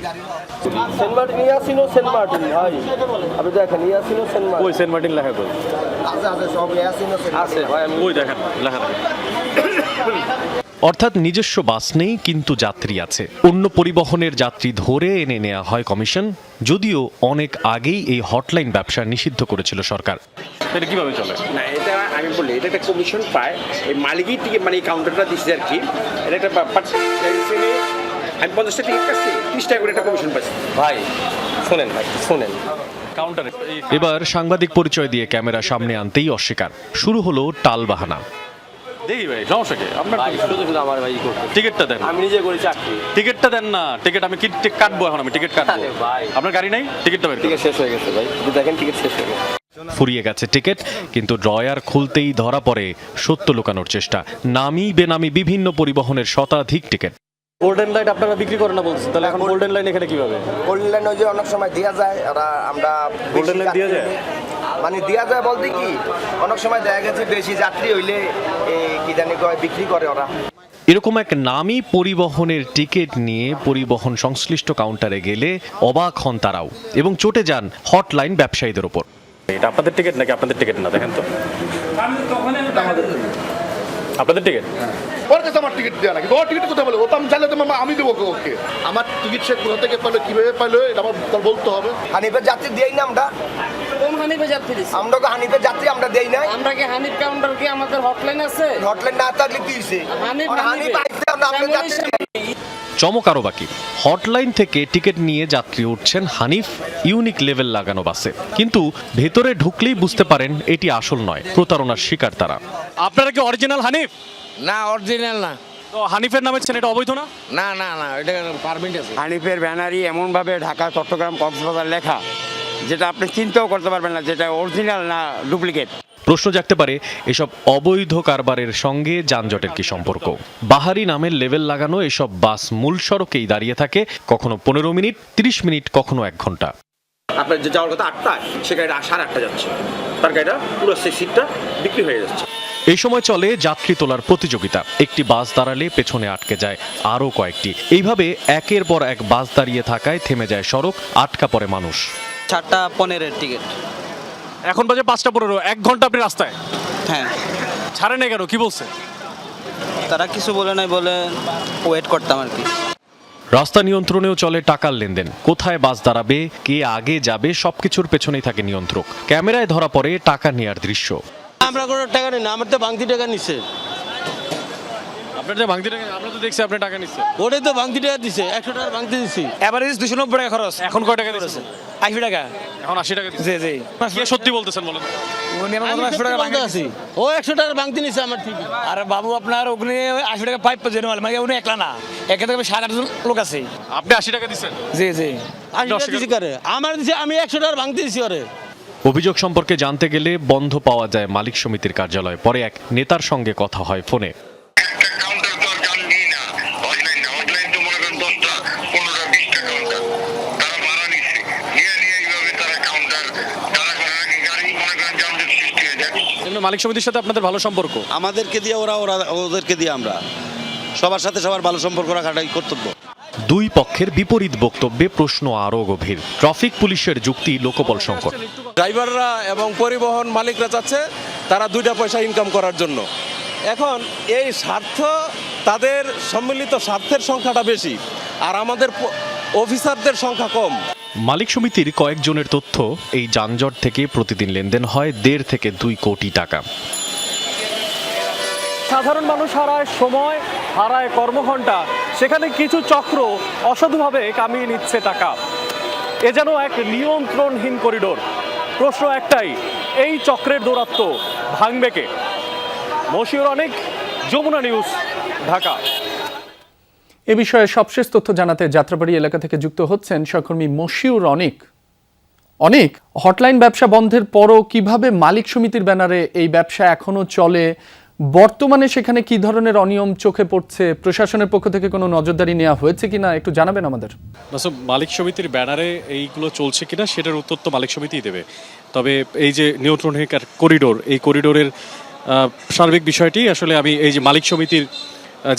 অর্থাৎ নিজস্ব বাস নেই, কিন্তু যাত্রী আছে। অন্য পরিবহনের যাত্রী ধরে এনে নেওয়া হয় কমিশন। যদিও অনেক আগেই এই হটলাইন ব্যবসা নিষিদ্ধ করেছিল সরকার। এটা কিভাবে চলে? না, এটা আমি বলি, এটা একটা কমিশন পায় এই মালিকই টিকিট, মানে এই কাউন্টারটা দিচ্ছে আর কি। এটা একটা আমি 50টা টিকিট কাটছি, 30 টাকা করে একটা কমিশন পাচ্ছি। ভাই শোনেন, কাউন্টারে এবার সাংবাদিক পরিচয় দিয়ে ক্যামেরা সামনে আনতেই অস্বীকার। শুরু হলো টালবাহানা। দেখি ভাই, সমস্যা কি? আপনার শুধু আমার ভাই করতে টিকিটটা দেন। আমি নিজে করি চাকরি। টিকিটটা দেন না। টিকিট আমি কি কাটবো? এখন আমি টিকিট কাটবো ভাই। আপনার গাড়ি নাই? টিকিটটা বের। টিকিট শেষ হয়ে গেছে ভাই, দেখেন টিকিট শেষ হয়ে গেছে। ফুরিয়ে গেছে টিকিট, কিন্তু ড্রয়ার খুলতেই ধরা পড়ে সত্য লুকানোর চেষ্টা। নামি বেনামি বিভিন্ন পরিবহনের শতাধিক টিকিট। গোল্ডেন লাইন আপনারা বিক্রি করেন না বলছেন, তাহলে এখন গোল্ডেন লাইন এখানে কিভাবে? গোল্ডেন লাইন ওই যে অনেক সময় দেওয়া যায়, আমরা গোল্ডেন লাইন দেওয়া যায়। মানে দেওয়া যায় বলতে কি অনেক সময় দেখা গেছে বেশি যাত্রী হইলে কি জানি কয় বিক্রি করে ওরা। এরকম এক নামী পরিবহনের টিকিট নিয়ে পরিবহন সংশ্লিষ্ট কাউন্টারে গেলে অবাক হন তারাও এবং চটে যান হটলাইন ব্যবসায়ীদের উপর। এটা আপনাদের টিকিট নাকি আপনাদের টিকিট না দেখেন তো আপনাদের টিকিট ওর কাছে আমার টিকিট দেওয়া নাকি ওর টিকিট কোথায় বলে ও তো আমি জানলে তো আমি দেবো ওকে আমার টিকিট সে কোথা থেকে পেলো কিভাবে পেলো এটা আমার বলতে হবে। হানিফের যাত্রী দেই না আমরা কোন হানিফের যাত্রী দিছি আমরা হানিফের যাত্রী আমরা দেই না। আমরা কি হানিফ কাউন্টার কি আমাদের হটলাইন আছে? হটলাইন না থাকলে কি হইছে হানিফ আইছে আমরা যাত্রী। চমক আরও বাকি, হটলাইন থেকে টিকিট নিয়ে যাত্রী উঠছেন হানিফ ইউনিক লেভেল লাগানো বাসে, কিন্তু ভেতরে ঢুকলেই বুঝতে পারেন এটি আসল নয়, প্রতারণার শিকার তারা। আপনারা কি অরিজিনাল হানিফ? না অরিজিনাল না। তো হানিফের নামে এটা অবৈধ না? না না না, এটা পারমিট আছে। হানিফের ব্যানারই এমনভাবে ঢাকা, চট্টগ্রাম, কক্সবাজার লেখা যেটা আপনি চিন্তাও করতে পারবেন না যেটা অরিজিনাল না ডুপ্লিকেট। প্রশ্ন জাগতে পারে এসব অবৈধ কারবারের সঙ্গে যানজটের কি সম্পর্ক? বাহারি নামের লেভেল লাগানো এসব বাস মূল সড়কেই দাঁড়িয়ে থাকে, কখনো 15 মিনিট, 30 মিনিট, কখনো 1 ঘন্টা। আপনার যে যাওয়ার কথা 8টায় সে গাড়িটা 8:30 যাচ্ছে, তার গাড়িটা পুরো সেই সিটটা বিক্রি হয়ে যাচ্ছে। এই সময় চলে যাত্রী তোলার প্রতিযোগিতা। একটি বাস দাঁড়ালে পেছনে আটকে যায় আরও কয়েকটি। এইভাবে একের পর এক বাস দাঁড়িয়ে থাকায় থেমে যায় সড়ক, আটকা পড়ে মানুষ। 4:15 টিকিট, এখন বাজে 5:15, 1 ঘন্টা আপনি রাস্তায়। হ্যাঁ। ছাড়ে নাই কেন, কি বলছে? তারা কিছু বলে নাই, বলে ওয়েট করতাম আর কি। রাস্তা নিয়ন্ত্রণেও চলে টাকার লেনদেন। কোথায় বাস দাঁড়াবে, কে আগে যাবে, সবকিছুর পেছনেই থাকে নিয়ন্ত্রক। ক্যামেরায় ধরা পড়ে টাকা নেওয়ার দৃশ্য। আমরা কোনো টাকা নিই না, আমার তো ভাঙতি টাকা নিচ্ছে। আপনার যে ভাঙতি টাকা, আমরা তো দেখছি আপনি টাকা নিচ্ছে। ওটাই তো ভাঙতি টাকা দিছে, 100 টাকা ভাঙতি দিছি। এভারেজ 290 টাকা খরচ। এখন কয় টাকা দিচ্ছে? 80 টাকা। এখন 80 টাকা দিচ্ছে। জি জি। কে সত্যি বলতেছেন বলেন? উনি আমার 100 টাকা ভাঙতি আছে। ও 100 টাকা ভাঙতি নিছে আমার ঠিক। আরে বাবু আপনার ওখানে 80 টাকা পাইপ জেনুয়াল, মানে উনি একলা না, এখান থেকে 8.5 জন লোক আছে। আপনি 80 টাকা দিচ্ছেন? জি জি। 80 টাকা দিছি করে আমার দিছে, আমি 100 টাকা ভাঙতি দিছি ওরে। অভিযোগ সম্পর্কে জানতে গেলে বন্ধ পাওয়া যায় মালিক সমিতির কার্যালয়। পরে এক নেতার সঙ্গে কথা হয় ফোনে। মালিক সমিতির সাথে আপনাদের ভালো সম্পর্ক? আমাদেরকে দিয়ে ওরা ওদেরকে দিয়ে আমরা সবার সাথে সবার ভালো সম্পর্ক রাখাটাই কর্তব্য। দুই পক্ষের বিপরীত বক্তব্যে প্রশ্ন আরও গভীর। ট্রাফিক পুলিশের যুক্তি লোকবল সংকট। ড্রাইভাররা এবং পরিবহন মালিকরা চাচ্ছে তারা 2টা পয়সা ইনকাম করার জন্য। এখন এই স্বার্থ, তাদের সম্মিলিত স্বার্থের সংখ্যাটা বেশি আর আমাদের অফিসারদের সংখ্যা কম। মালিক সমিতির কয়েকজনের তথ্য, এই যানজট থেকে প্রতিদিন লেনদেন হয় 1.5 থেকে 2 কোটি টাকা। সাধারণ মানুষ হারায় সময়, হারায় কর্মঘণ্টা, সেখানে কিছু চক্র অসাধুভাবে কামিয়ে নিচ্ছে টাকা। এ যেন এক নিয়ন্ত্রণহীন করিডোর। প্রশ্ন একটাই, এই চক্রের দৌরাত্ম্য ভাঙবে কে? মশিউর অনেক, যমুনা নিউজ, ঢাকা। এ বিষয়ে সবশেষ তথ্য জানাতে যাত্রাবাড়ি এলাকা থেকে যুক্ত হচ্ছেন সহকর্মী মশিউর অনেক। অনেক, হটলাইন ব্যবসা বন্ধের পরও কিভাবে মালিক সমিতির ব্যানারে এই ব্যবসা এখনো চলে? বর্তমানে সেখানে কি ধরনের অনিয়ম চোখে পড়ছে? প্রশাসনের পক্ষ থেকে কোনো নজরদারি নেওয়া হয়েছে কিনা একটু জানাবেন আমাদের। মালিক সমিতির ব্যানারে এইগুলো চলছে কিনা সেটার উত্তর তো মালিক সমিতিই দেবে। তবে এই যে নিয়ন্ত্রণহীন করিডোর, এই করিডোরের সার্বিক বিষয়টি আসলে আমি এই যে মালিক সমিতির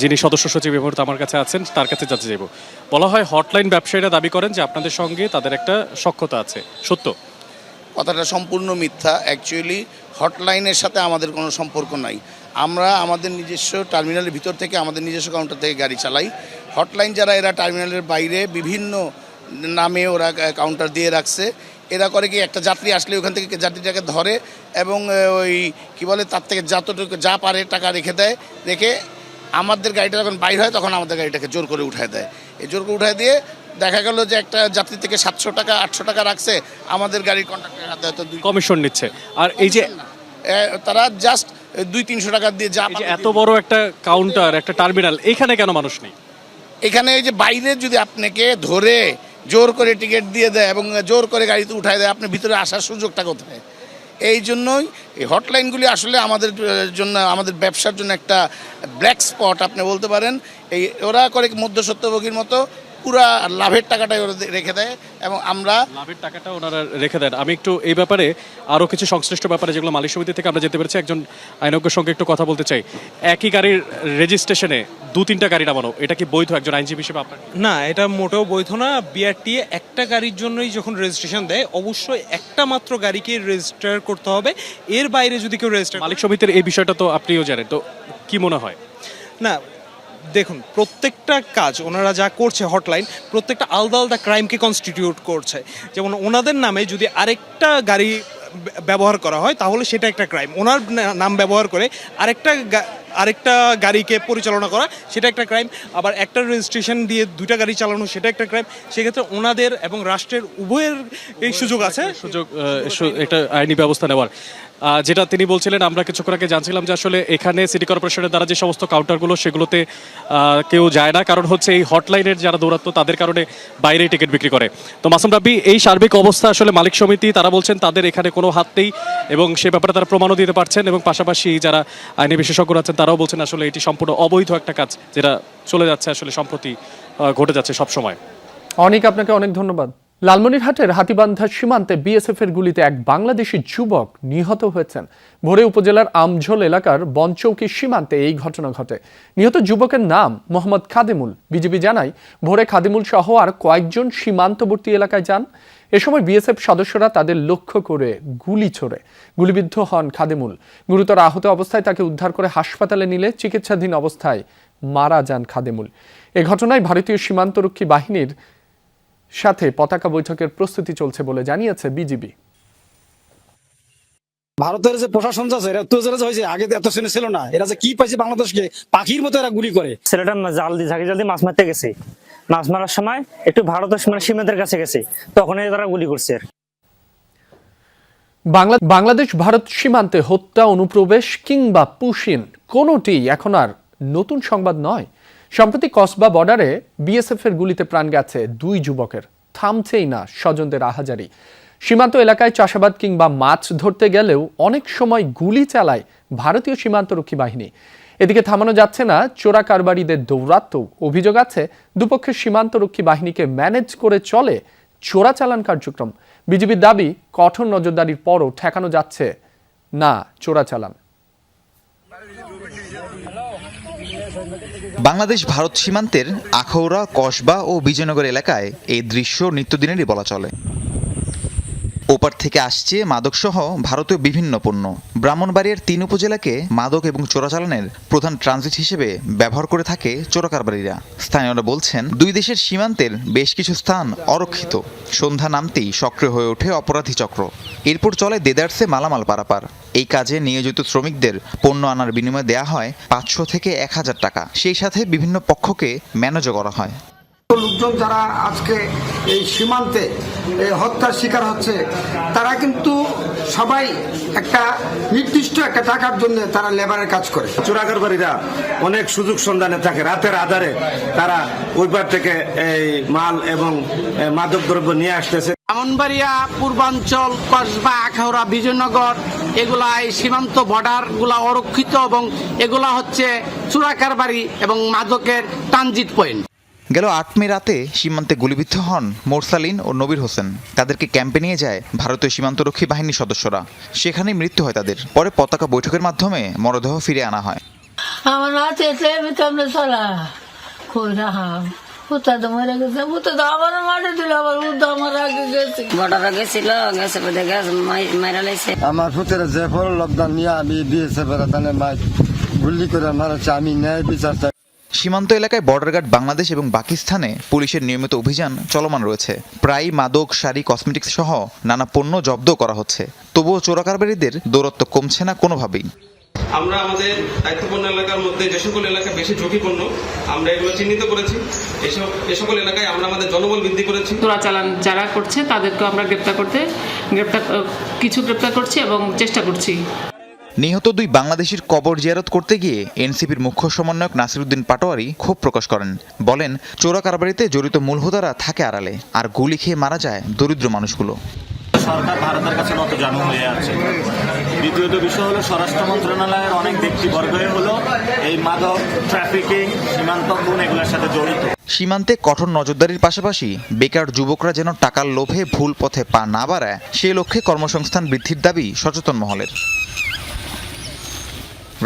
যিনি সদস্য সচিব এই মুহূর্তে আমার কাছে আছেন তার কাছে জানতে চাইব। বলা হয় হটলাইন ব্যবসায়ীরা দাবি করেন যে আপনাদের সঙ্গে তাদের একটা সখ্যতা আছে, সত্য? কথাটা সম্পূর্ণ মিথ্যা। অ্যাকচুয়ালি হটলাইনের সাথে আমাদের কোনো সম্পর্ক নাই। আমরা আমাদের নিজস্ব টার্মিনালের ভিতর থেকে আমাদের নিজস্ব কাউন্টার থেকে গাড়ি চালাই। হটলাইন যারা, এরা টার্মিনালের বাইরে বিভিন্ন নামে ওরা কাউন্টার দিয়ে রাখছে। এরা করে কি, একটা যাত্রী আসলে ওখান থেকে যাত্রীটাকে ধরে এবং ওই কি বলে তার থেকে যতটুকু যা পারে টাকা রেখে দেয়। রেখে আমাদের গাড়িটা যখন বাইর হয় তখন আমাদের গাড়িটাকে জোর করে উঠায় দেয়। এই জোর করে উঠায় দিয়ে দেখা গেল যে একটা যাত্রী থেকে 700 টাকা 800 টাকা রাখছে, আমাদের গাড়ির কন্ট্রাক্টরের হাতে হয়তো কমিশন নিচ্ছে। আর এই যে তারা জাস্ট 200-300 টাকা দিয়ে যা। এত বড় একটা কাউন্টার, একটা টার্মিনাল, এখানে কেন মানুষ নেই? এখানে এই যে বাইরে যদি আপনাকে ধরে জোর করে টিকিট দিয়ে দেয় এবং জোর করে গাড়িতে উঠায় দেয়, আপনি ভিতরে আসার সুযোগটা কোথায়? এই জন্যই এই হটলাইনগুলি আসলে আমাদের জন্য, আমাদের ব্যবসার জন্য একটা ব্ল্যাক স্পট আপনি বলতে পারেন। এই ওরা করে মধ্যস্বত্বভোগীর মতো পুরা লাভের টাকাটাই ওরা রেখে দেয় এবং আমরা লাভের টাকাটা ওনারা রেখে দেন। আমি একটু এই ব্যাপারে আরও কিছু সংশ্লিষ্ট ব্যাপারে যেগুলো মালিক সমিতি থেকে আমরা যেতে পেরেছি একজন আইনজ্ঞের সঙ্গে একটু কথা বলতে চাই। একই গাড়ির রেজিস্ট্রেশনে 2-3টা গাড়ি নামানো, এটা কি বৈধ একজন আইনজীবী হিসেবে আপনার? না, এটা মোটেও বৈধ না। বিআরটিএ একটা গাড়ির জন্যই যখন রেজিস্ট্রেশন দেয় অবশ্যই একটা মাত্র গাড়িকে রেজিস্টার করতে হবে, এর বাইরে যদি কেউ রেজিস্টার। মালিক সমিতির এই বিষয়টা তো আপনিও জানেন, তো কি মনে হয়? না দেখুন, প্রত্যেকটা কাজ ওনারা যা করছে হটলাইন, প্রত্যেকটা আলাদা আলাদা ক্রাইমকে কনস্টিটিউট করছে। যেমন ওনাদের নামে যদি আরেকটা গাড়ি ব্যবহার করা হয় তাহলে সেটা একটা ক্রাইম। ওনার নাম ব্যবহার করে আরেকটা গাড়িকে পরিচালনা করা সেটা একটা ক্রাইম। আবার একটা রেজিস্ট্রেশন দিয়ে 2টা গাড়ি চালানো সেটা একটা ক্রাইম। সেক্ষেত্রে ওনাদের এবং রাষ্ট্রের উভয়ের এই সুযোগ আছে, একটা আইনি ব্যবস্থা নেওয়ার। যেটা তিনি বলছিলেন, আমরা কিছুক্ষণ আগে জানছিলাম যে আসলে এখানে সিটি কর্পোরেশনের দ্বারা যে সমস্ত কাউন্টারগুলো সেগুলোতে কেউ যায় না, কারণ হচ্ছে এই হটলাইনের যারা দৌরাত্ম্য তাদের কারণে বাইরে টিকিট বিক্রি করে। তো মাসুম রাব্বি, এই সার্বিক অবস্থা আসলে মালিক সমিতি তারা বলছেন তাদের এখানে কোনো হাত নেই এবং সে ব্যাপারে তারা প্রমাণও দিতে পারছেন, এবং পাশাপাশি যারা আইনি বিশেষজ্ঞরা আছেন তারাও বলছেন আসলে এটি সম্পূর্ণ অবৈধ একটা কাজ যেটা চলে যাচ্ছে, আসলে সম্প্রতি ঘটে যাচ্ছে সবসময়। অনেক আপনাকে অনেক ধন্যবাদ। লালমনিরহাটের হাতিবান্ধা সীমান্তে বিএসএফ এর গুলিতে এক বাংলাদেশি যুবক নিহত হয়েছেন। ভোরে উপজেলার আমঝোল এলাকার বনচৌকি সীমান্তে এই ঘটনা ঘটে। নিহত যুবকের নাম মোহাম্মদ খাদিমুল। বিজিবি জানায়, ভোরে খাদিমুল সহ আর কয়েকজন সীমান্তবর্তী এলাকায় যান। এ সময় বিএসএফ সদস্যরা তাদের লক্ষ্য করে গুলি ছোড়ে। গুলিবিদ্ধ হন খাদিমুল। গুরুতর আহত অবস্থায় তাকে উদ্ধার করে হাসপাতালে নিলে চিকিৎসাধীন অবস্থায় মারা যান খাদিমুল। এ ঘটনায় ভারতীয় সীমান্তরক্ষী বাহিনীর সাথে পতাকা বৈঠকের প্রস্তুতি চলছে বলে জানিয়েছে বিজিবি। ভারতের যে প্রশাসন আছে এরা অত্যাচার হয়েছে, আগে এত শ্রেণী ছিল না। এরা যে কি পাইছে বাংলাদেশকে, পাখির মতো এরা গুলি করে। ছেলেটা জাল দিয়ে ঝাঁকি জাল দিয়ে মাছ মারতে গেছে, মাছ মারার সময় একটু ভারতের সীমান্তের কাছে গেছে, তখনই তারা গুলি করছে। বাংলাদেশ ভারত সীমান্তে হত্যা, অনুপ্রবেশ কিংবা পুশিন কোনোটি এখন আর নতুন সংবাদ নয়। সম্প্রতি কসবা বর্ডারে বিএসএফ এর গুলিতে প্রাণ গেছে 2 যুবকের। থামছেই না স্বজনদের আহাজারি। সীমান্ত এলাকায় চাষাবাদ কিংবা মাছ ধরতে গেলেও অনেক সময় গুলি চালায় ভারতীয় সীমান্তরক্ষী বাহিনী। এদিকে থামানো যাচ্ছে না চোরা কারবারিদের দৌরাত্ম্য। অভিযোগ আছে দুপক্ষের সীমান্তরক্ষী বাহিনীকে ম্যানেজ করে চলে চোরাচালান কার্যক্রম। বিজিবির দাবি, কঠোর নজরদারির পরও ঠেকানো যাচ্ছে না চোরাচালান। বাংলাদেশ ভারত সীমান্তের আখাউড়া, কসবা ও বিজয়নগর এলাকায় এই দৃশ্য নিত্যদিনেরই বলা চলে। ওপার থেকে আসছে মাদকসহ ভারতীয় বিভিন্ন পণ্য। ব্রাহ্মণবাড়িয়ার 3 উপজেলাকে মাদক এবং চোরাচালানের প্রধান ট্রানজিট হিসেবে ব্যবহার করে থাকে চোরাকারবারীরা। স্থানীয়রা বলছেন, 2 দেশের সীমান্তের বেশ কিছু স্থান অরক্ষিত। সন্ধ্যা নামতেই সক্রিয় হয়ে ওঠে অপরাধী চক্র। এরপর চলে দেদারসে মালামাল পারাপার। এই কাজে নিয়োজিত শ্রমিকদের পণ্য আনার বিনিময়ে দেয়া হয় 500 থেকে 1000 টাকা। সেই সাথে বিভিন্ন পক্ষকে ম্যানেজও করা হয়। লোকজন যারা আজকে এই সীমান্তে হত্যার শিকার হচ্ছে, তারা কিন্তু সবাই একটা নির্দিষ্ট একটা টাকার জন্য তারা লেবারের কাজ করে। চোরাকারবারীরা অনেক সুযোগ সন্ধানে থাকে, রাতের আধারে তারা ওই পার থেকে এই মাল এবং মাদক দ্রব্য নিয়ে আসতেছে। ব্রাহ্মণবাড়িয়া, পূর্বাঞ্চল, কসবা, আখাউড়া, বিজয়নগর, এগুলা এই সীমান্ত বর্ডার গুলা অরক্ষিত এবং এগুলা হচ্ছে চোরাকারবারি এবং মাদকের ট্রানজিট পয়েন্ট। গেল 8 মে রাতে সীমান্তে গুলিবিদ্ধ হন মোরসালিন ও নবীর হোসেন। তাদেরকে ক্যাম্পে নিয়ে যায় ভারতীয় সীমান্তরক্ষী বাহিনীর সদস্যরা। সেখানেই মৃত্যু হয় তাদের। পরে পতাকা বৈঠকের মাধ্যমে মরদেহ ফিরে আনা হয়। আমার হাতে চলা কই রাহা হুতা তো মরে গেছে, হুতা তো আমার মাঠে দিল, আবার হুতা আমার আগে গেছে, বর্ডারে গেছিল, গেছে বোধ গেছে মাইরা লাইছে। আমার পুতের যে ফল লকডাউন নিয়ে আমি বিএসএফ এর তানে মাই গুলি করে মারাছে। আমি ন্যায় বিচার চাই। সীমান্ত এলাকায় বর্ডার গার্ড বাংলাদেশ এবং পাকিস্তানে পুলিশের নিয়মিত অভিযান চলমান রয়েছে। প্রায় মাদক, শাড়ি, কসমেটিক্স সহ নানা পণ্য জব্দ করা হচ্ছে। তবুও চোরাকারবারীদের দৌরাত্ম্য কমছে না কোনোভাবেই। আমরা আমাদের দায়িত্বপূর্ণ এলাকার মধ্যে যে সকল এলাকা বেশি ঝুঁকিপূর্ণ আমরা এগুলো চিহ্নিত করেছি। এ সকল এলাকায় আমরা আমাদের জনবল বৃদ্ধি করেছি। চোরাচালান যারা করছে তাদেরকে আমরা গ্রেপ্তার করছি এবং চেষ্টা করছি। নিহত 2 বাংলাদেশির কবর জিয়ারত করতে গিয়ে এনসিপির মুখ্য সমন্বয়ক নাসিরউদ্দিন পাটোয়ারি ক্ষোভ প্রকাশ করেন। বলেন, চোরা কারবারিতে জড়িত মূল হোতারা থাকে আড়ালে, আর গুলি খেয়ে মারা যায় দরিদ্র মানুষগুলো। সরকার ভারতের কাছে নতজানু হয়ে আছে। দ্বিতীয়ত বিষয় হলো স্বরাষ্ট্র মন্ত্রণালয়ের অনেক ব্যক্তিবর্গই হলো এই মাদক ট্রাফিকিং, সীমান্ত খুন এগুলোর সাথে জড়িত। সীমান্তে কঠোর নজরদারির পাশাপাশি বেকার যুবকরা যেন টাকার লোভে ভুল পথে পা না বাড়ায় সেই লক্ষ্যে কর্মসংস্থান বৃদ্ধির দাবি সচেতন মহলের।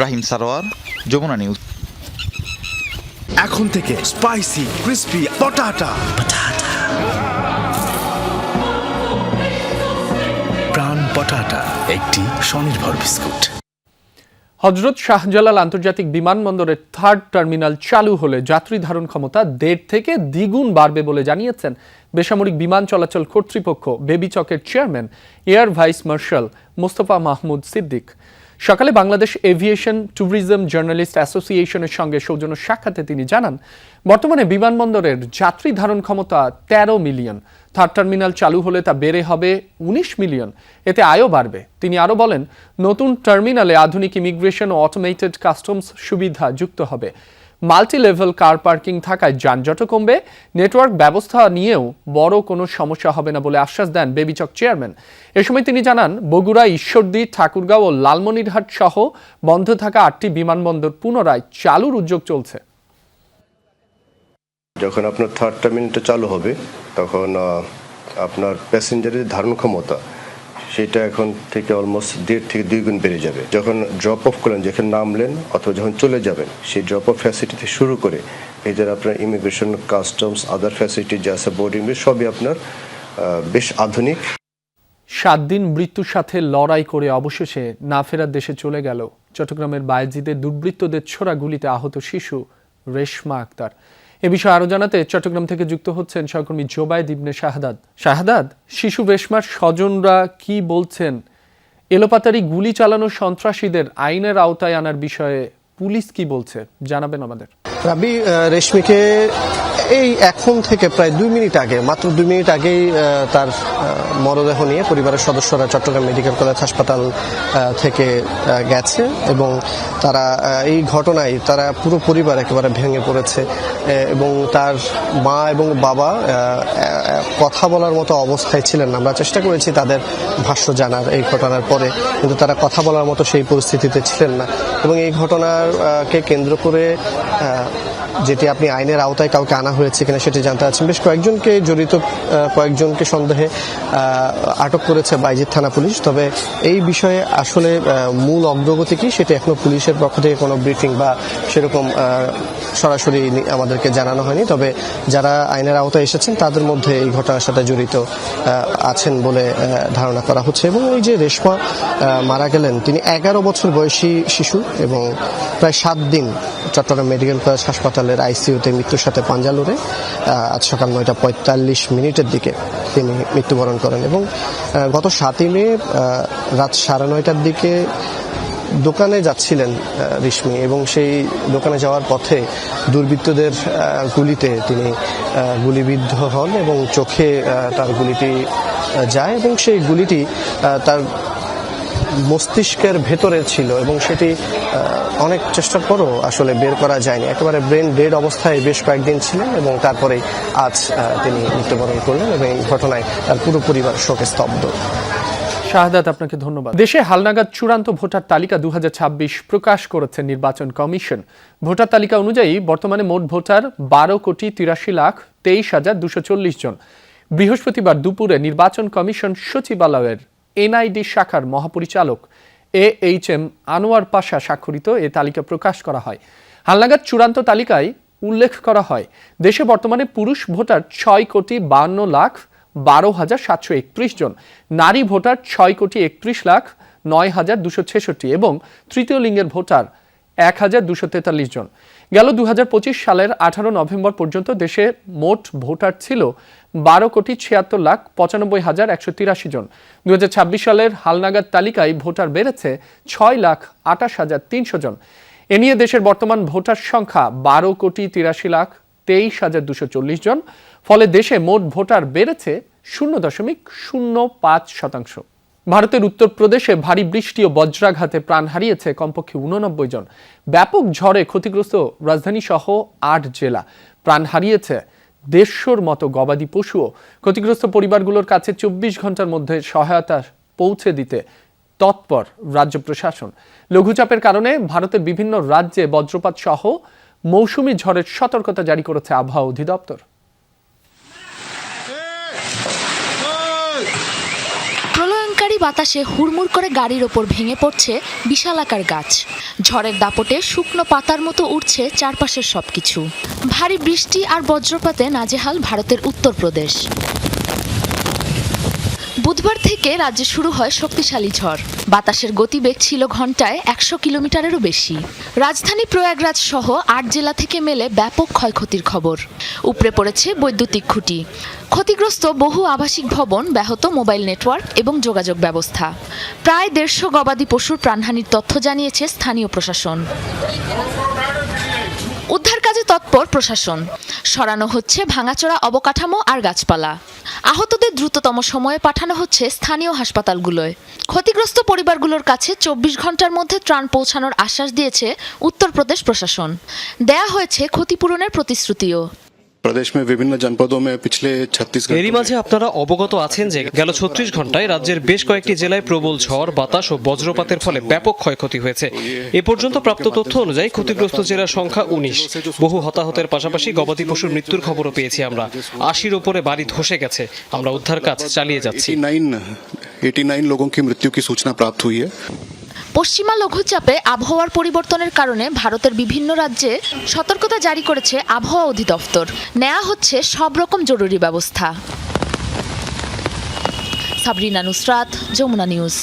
রাহিম সারোয়ার, যমুনা নিউজ। এখন থেকে স্পাইসি ক্রিস্পি পটাটা প্রাণ পটাটা একটি স্বনির্ভর বিস্কুট। হযরত শাহজালাল আন্তর্জাতিক বিমানবন্দরের 3rd টার্মিনাল চালু হলে যাত্রী ধারণ ক্ষমতা 1.5 থেকে দ্বিগুণ বাড়বে বলে জানিয়েছেন বেসামরিক বিমান চলাচল কর্তৃপক্ষ বেবিচকের chairman air vice marshal Mostafa Mahmud Siddique. সকালে বাংলাদেশ এভিয়েশন ট্যুরিজম জার্নালিস্ট অ্যাসোসিয়েশনের সঙ্গে সৌজন্য সাক্ষাতে তিনি জানান, বর্তমানে বিমানবন্দরের যাত্রী ধারণ ক্ষমতা 13 মিলিয়ন। 3rd টার্মিনাল চালু হলে তা বেড়ে হবে 19 মিলিয়ন। এতে আয়ও বাড়বে। তিনি আরও বলেন, নতুন টার্মিনালে আধুনিক ইমিগ্রেশন ও অটোমেটেড কাস্টমস সুবিধা যুক্ত হবে। মাল্টি লেভেল কার পার্কিং থাকায় যানজটও কমবে। নেটওয়ার্ক ব্যবস্থা নিয়েও বড় কোনো সমস্যা হবে না বলে আশ্বাস দেন বেবিচক চেয়ারম্যান। এ সময় তিনি জানান, বগুড়া, ঈশ্বরদী, ঠাকুরগাঁও ও লালমনিরহাট সহ বন্ধ থাকা 8টি বিমানবন্দর পুনরায় চালুর উদ্যোগ চলছে। যখন আপনার 3rd টার্মিনালটা চালু হবে তখন আপনার প্যাসেঞ্জারের ধারণ ক্ষমতা সেটা এখন থেকে অলমোস্ট 1.5 থেকে 2 গুণ বেড়ে যাবে। যখন ড্রপ অফ করলেন, যখন নামলেন অথবা যখন চলে যাবেন, সেই ড্রপ অফ ফ্যাসিলিটি থেকে শুরু করে এই যারা আপনার ইমিগ্রেশন, কাস্টমস, আদার ফ্যাসিলিটি যা আছে, বোর্ডিং সবই আপনার বেশ আধুনিক। 7 দিন মৃত্যুর সাথে লড়াই করে অবশেষে না ফেরার দেশে চলে গেল চট্টগ্রামের বায়েজিদে দুর্বৃত্তদের ছোড়া গুলিতে আহত শিশু রেশমা আক্তার। এ বিষয়ে আরো জানাতে চট্টগ্রাম থেকে যুক্ত হচ্ছেন সহকর্মী জোবায়েদ ইবনে শাহাদাত। শাহাদাত, শিশু রেশমার স্বজনরা কি বলছেন? এলোপাতারি গুলি চালানো সন্ত্রাসীদের আইনের আওতায় আনার বিষয়ে পুলিশ কি বলছে জানাবেন আমাদের। রাবি, রেশমিকে এই এখন থেকে প্রায় 2 মিনিট আগে, মাত্র 2 মিনিট আগেই তার মরদেহ নিয়ে পরিবারের সদস্যরা চট্টগ্রাম মেডিকেল কলেজ হাসপাতাল থেকে গেছে এবং তারা এই ঘটনায় তারা পুরো পরিবার একেবারে ভেঙে পড়েছে এবং তার মা এবং বাবা কথা বলার মতো অবস্থায় ছিলেন না। আমরা চেষ্টা করেছি তাদের ভাষ্য জানার এই ঘটনার পরে, কিন্তু তারা কথা বলার মতো সেই পরিস্থিতিতে ছিলেন না এবং এই ঘটনাকে কেন্দ্র করে যেটি আপনি আইনের আওতায় কাউকে আনা হয়েছে কিনা সেটি জানতে চাচ্ছেন। বেশ কয়েকজনকে সন্দেহে আটক করেছে বাইজিদ থানা পুলিশ। তবে এই বিষয়ে আসলে মূল অগ্রগতি কি সেটি এখনো পুলিশের পক্ষ থেকে কোনো ব্রিফিং বা সেরকম সরাসরি আমাদেরকে জানানো হয়নি। তবে যারা আইনের আওতায় এসেছেন তাদের মধ্যে এই ঘটনার সাথে জড়িত আছেন বলে ধারণা করা হচ্ছে। এবং এই যে রেশমা মারা গেলেন, তিনি 11 বছর বয়সী শিশু এবং প্রায় 7 দিন চট্টগ্রাম মেডিকেল কলেজ হাসপাতালের আইসিইউতে মৃত্যুর সাথে পাঞ্জা লড়ে আজ সকাল 9:45 দিকে তিনি মৃত্যুবরণ করেন এবং গত 7 মে রাত 9:30টার দিকে দোকানে যাচ্ছিলেন রেশমি এবং সেই দোকানে যাওয়ার পথে দুর্বৃত্তদের গুলিতে তিনি গুলিবিদ্ধ হন এবং চোখে তার গুলিটি যায় এবং সেই গুলিটি তার মস্তিষ্কের ভেতরে ছিল এবং সেটি অনেক চেষ্টার পরও আসলে বের করা যায়নি। একেবারে ব্রেন ডেড অবস্থায় বেশ কয়েকদিন ছিলেন এবং তারপরে আজ তিনি মৃত্যুবরণ করলেন এবং এই ঘটনায় তার পুরো পরিবার শোকে স্তব্ধ। শাহাদাত, আপনাকে ধন্যবাদ। দেশে হালনাগাদ চূড়ান্ত ভোটার তালিকা 2026 প্রকাশ করেছে নির্বাচন কমিশন। ভোটার তালিকা অনুযায়ী বর্তমানে মোট ভোটার 12,83,23,240 জন। বৃহস্পতিবার দুপুরে নির্বাচন কমিশন সচিবালয়ের এনআইডি শাখার মহাপরিচালক AHM আনোয়ার পাশা স্বাক্ষরিত এ তালিকা প্রকাশ করা হয়। হালনাগাদ চূড়ান্ত তালিকায় উল্লেখ করা হয়, দেশে বর্তমানে পুরুষ ভোটার 6,52,12,731 জন, নারী ভোটার 6,31,09,266 এবং তৃতীয় লিঙ্গের ভোটার 1,243 জন। গেল 2025 সালের 18 নভেম্বর পর্যন্ত দেশে মোট ভোটার ছিল 12,76,95,183 জন। 2026 সালের হালনাগাদ তালিকায় ভোটার বেড়েছে 6,28,300 জন। এ নিয়ে দেশের বর্তমান ভোটার সংখ্যা 12,83,23,240 জন। ফলে দেশে মোট ভোটার বেড়েছে 0.05%। ভারতের উত্তরপ্রদেশে ভারী বৃষ্টি ও বজ্রাঘাতে প্রাণ হারিয়েছে কমপক্ষে 89 জন। ব্যাপক ঝড়ে ক্ষতিগ্রস্ত রাজধানী সহ 8 জেলা। প্রাণ হারিয়েছে 150 মতো গবাদি পশুও ক্ষতিগ্রস্ত পরিবারগুলোর কাছে 24 ঘন্টার মধ্যে সহায়তা পৌঁছে দিতে তৎপর রাজ্য প্রশাসন। লঘুচাপের কারণে ভারতের বিভিন্ন রাজ্যে বজ্রপাত সহ মৌসুমী ঝড়ের সতর্কতা জারি করেছে আবহাওয়া অধিদপ্তর। প্রলয়ঙ্কারী বাতাসে হুড়মুড় করে গাড়ির ওপর ভেঙে পড়ছে বিশালাকার গাছ। ঝড়ের দাপটে শুকনো পাতার মতো উড়ছে চারপাশের সবকিছু। ভারী বৃষ্টি আর বজ্রপাতে নাজেহাল ভারতের উত্তরপ্রদেশ। বুধবার থেকে রাজ্যে শুরু হয় শক্তিশালী ঝড়। বাতাসের গতিবেগ ছিল ঘন্টায় 100 কিলোমিটারেরও বেশি। রাজধানী প্রয়াগরাজ সহ 8 জেলা থেকে মেলে ব্যাপক ক্ষয়ক্ষতির খবর। উপড়ে পড়েছে বৈদ্যুতিক খুঁটি, ক্ষতিগ্রস্ত বহু আবাসিক ভবন, ব্যাহত মোবাইল নেটওয়ার্ক এবং যোগাযোগ ব্যবস্থা। প্রায় 150 গবাদি পশুর প্রাণহানির তথ্য জানিয়েছে স্থানীয় প্রশাসন। উদ্ধার কাজে তৎপর প্রশাসন। সরানো হচ্ছে ভাঙাচোরা অবকাঠামো আর গাছপালা। আহতদের দ্রুততম সময়ে পাঠানো হচ্ছে স্থানীয় হাসপাতালগুলোয়। ক্ষতিগ্রস্ত পরিবারগুলোর কাছে 24 ঘন্টার মধ্যে ত্রাণ পৌঁছানোর আশ্বাস দিয়েছে উত্তরপ্রদেশ প্রশাসন। দেয়া হয়েছে ক্ষতিপূরণের প্রতিশ্রুতিও। प्रदेश में विभिन्न जनपदों में पिछले 36 घंटे এরই মাঝে আপনারা অবগত আছেন যে গেল 36 ঘন্টায় রাজ্যের বেশ কয়েকটি জেলায় প্রবল ঝড়, বাতাস ও বজ্রপাতের ফলে ব্যাপক ক্ষয়ক্ষতি হয়েছে। এ পর্যন্ত প্রাপ্ত তথ্য অনুযায়ী ক্ষতিগ্রস্ত জেলার সংখ্যা 19। বহু হতাহতের পাশাপাশি গবাদি পশুর মৃত্যুর খবরও পেয়েছি আমরা। 80-র উপরে বাড়ি ধসে গেছে। আমরা উদ্ধার কাজ চালিয়ে যাচ্ছি। 89 लोगों की मृत्यु की सूचना प्राप्त हुई है। পশ্চিমা লঘুচাপে আবহাওয়ার পরিবর্তনের কারণে ভারতের বিভিন্ন রাজ্যে সতর্কতা জারি করেছে আবহাওয়া অধিদপ্তর। নেওয়া হচ্ছে সব রকম জরুরি ব্যবস্থা। সাবরিনা নুসরাত, যমুনা নিউজ।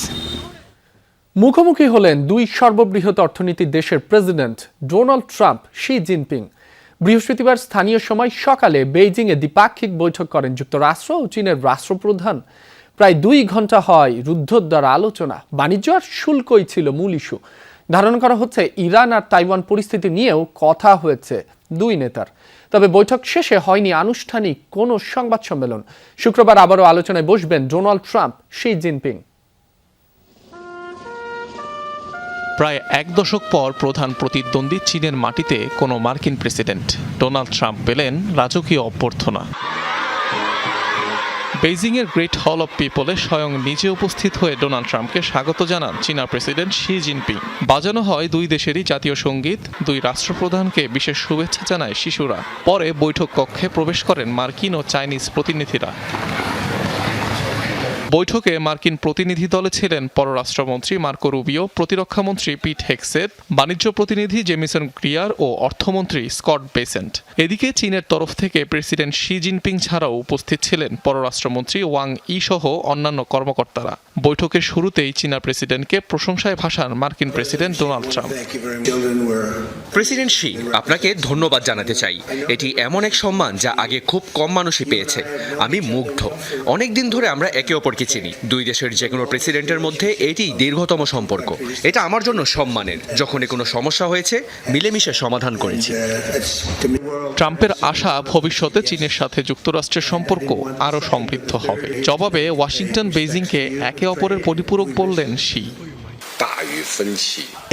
মুখোমুখি হলেন দুই সর্ববৃহৎ অর্থনীতির দেশের president Donald Trump, Xi Jinping. বৃহস্পতিবার স্থানীয় সময় সকালে বেইজিংয়ে দ্বিপাক্ষিক বৈঠক করেন যুক্তরাষ্ট্র ও চীনের রাষ্ট্রপ্রধান। প্রায় 2 ঘন্টা হয় রুদ্ধদ্বার আলোচনা। বাণিজ্য আর শুল্কই ছিল মূল ইস্যু। ধারণা করা হচ্ছে ইরান আর তাইওয়ান পরিস্থিতি নিয়েও কথা হয়েছে দুই নেতার। তবে বৈঠক শেষে হয়নি আনুষ্ঠানিক কোনো সংবাদ সম্মেলন। শুক্রবার আবারও আলোচনায় বসবেন ডোনাল্ড ট্রাম্প, শি জিনপিং। প্রায় 1 দশক পর প্রধান প্রতিদ্বন্দ্বী চীনের মাটিতে কোনো মার্কিন প্রেসিডেন্ট। ডোনাল্ড ট্রাম্প পেলেন রাজকীয় অভ্যর্থনা। বেইজিংয়ের গ্রেট হল অব পিপলে স্বয়ং নিজে উপস্থিত হয়ে ডোনাল্ড ট্রাম্পকে স্বাগত জানান চীনা প্রেসিডেন্ট শি জিনপিং। বাজানো হয় দুই দেশেরই জাতীয় সঙ্গীত। দুই রাষ্ট্রপ্রধানকে বিশেষ শুভেচ্ছা জানায় শিশুরা। পরে বৈঠক কক্ষে প্রবেশ করেন মার্কিন ও চাইনিজ প্রতিনিধিরা। বৈঠকে মার্কিন প্রতিনিধি দলে ছিলেন পররাষ্ট্রমন্ত্রী মার্কো রুবিও, প্রতিরক্ষামন্ত্রী পিট হেগসেট, বাণিজ্য প্রতিনিধি জেমিসন গ্রিয়ার ও অর্থমন্ত্রী স্কট বেসেন্ট। এদিকে চীনের তরফ থেকে প্রেসিডেন্ট শি জিনপিং ছাড়াও উপস্থিত ছিলেন পররাষ্ট্রমন্ত্রী ওয়াং ই সহ অন্যান্য কর্মকর্তারা। বৈঠকের শুরুতেই চীনা প্রেসিডেন্টকে প্রশংসায় ভাসান মার্কিন president Donald Trump. President Xi, আপনাকে ধন্যবাদ জানাতে চাই। এটি এমন এক সম্মান যা আগে খুব কম মানুষই পেয়েছে। আমি মুগ্ধ। অনেকদিন ধরে আমরা একে অপরকে চিনি। দুই দেশের যে কোনো প্রেসিডেন্টের মধ্যে এটি দীর্ঘতম সম্পর্ক। এটা আমার জন্য সম্মানের। যখনই কোনো সমস্যা হয়েছে মিলেমিশে সমাধান করেছি। ট্রাম্পের আশা ভবিষ্যতে চীনের সাথে যুক্তরাষ্ট্রের সম্পর্ক আরও সমৃদ্ধ হবে। জবাবে ওয়াশিংটন বেইজিংকে একে অপরের পরিপূরক বললেন শি।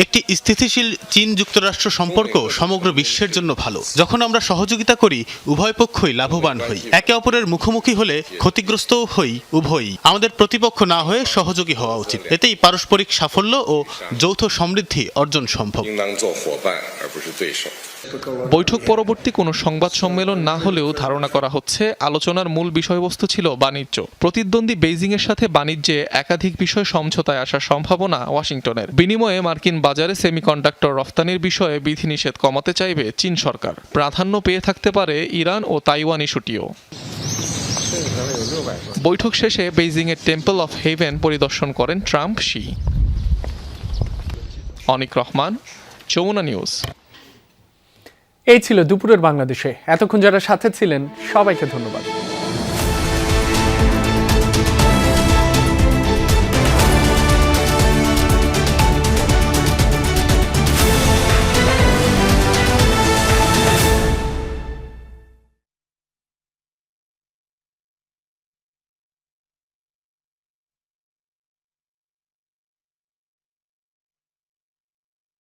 একটি স্থিতিশীল চীন যুক্তরাষ্ট্র সম্পর্ক সমগ্র বিশ্বের জন্য ভালো। যখন আমরা সহযোগিতা করি উভয় পক্ষই লাভবান হই। একে অপরের মুখোমুখি হলে ক্ষতিগ্রস্তও হই উভয়ই। আমাদের প্রতিপক্ষ না হয়ে সহযোগী হওয়া উচিত। এতেই পারস্পরিক সাফল্য ও যৌথ সমৃদ্ধি অর্জন সম্ভব। বৈঠক পরবর্তী কোনো সংবাদ সম্মেলন না হলেও ধারণা করা হচ্ছে আলোচনার মূল বিষয়বস্তু ছিল বাণিজ্য। প্রতিদ্বন্দ্বী বেইজিংয়ের সাথে বাণিজ্যে একাধিক বিষয় সমঝোতায় আসার সম্ভাবনা ওয়াশিংটনের। বিনিময়ে মার্কিন বাজারে সেমিকন্ডাক্টর রফতানির বিষয়ে বিধিনিষেধ কমাতে চাইবে চীন সরকার। প্রাধান্য পেয়ে থাকতে পারে ইরান ও তাইওয়ান ইস্যুটিও। বৈঠক শেষে বেইজিংয়ের টেম্পল অফ হেভেন পরিদর্শন করেন Trump, Xi. Anik Rahman, Jamuna news. এই ছিল দুপুরের বাংলাদেশে। এতক্ষণ যারা সাথে ছিলেন সবাইকে ধন্যবাদ।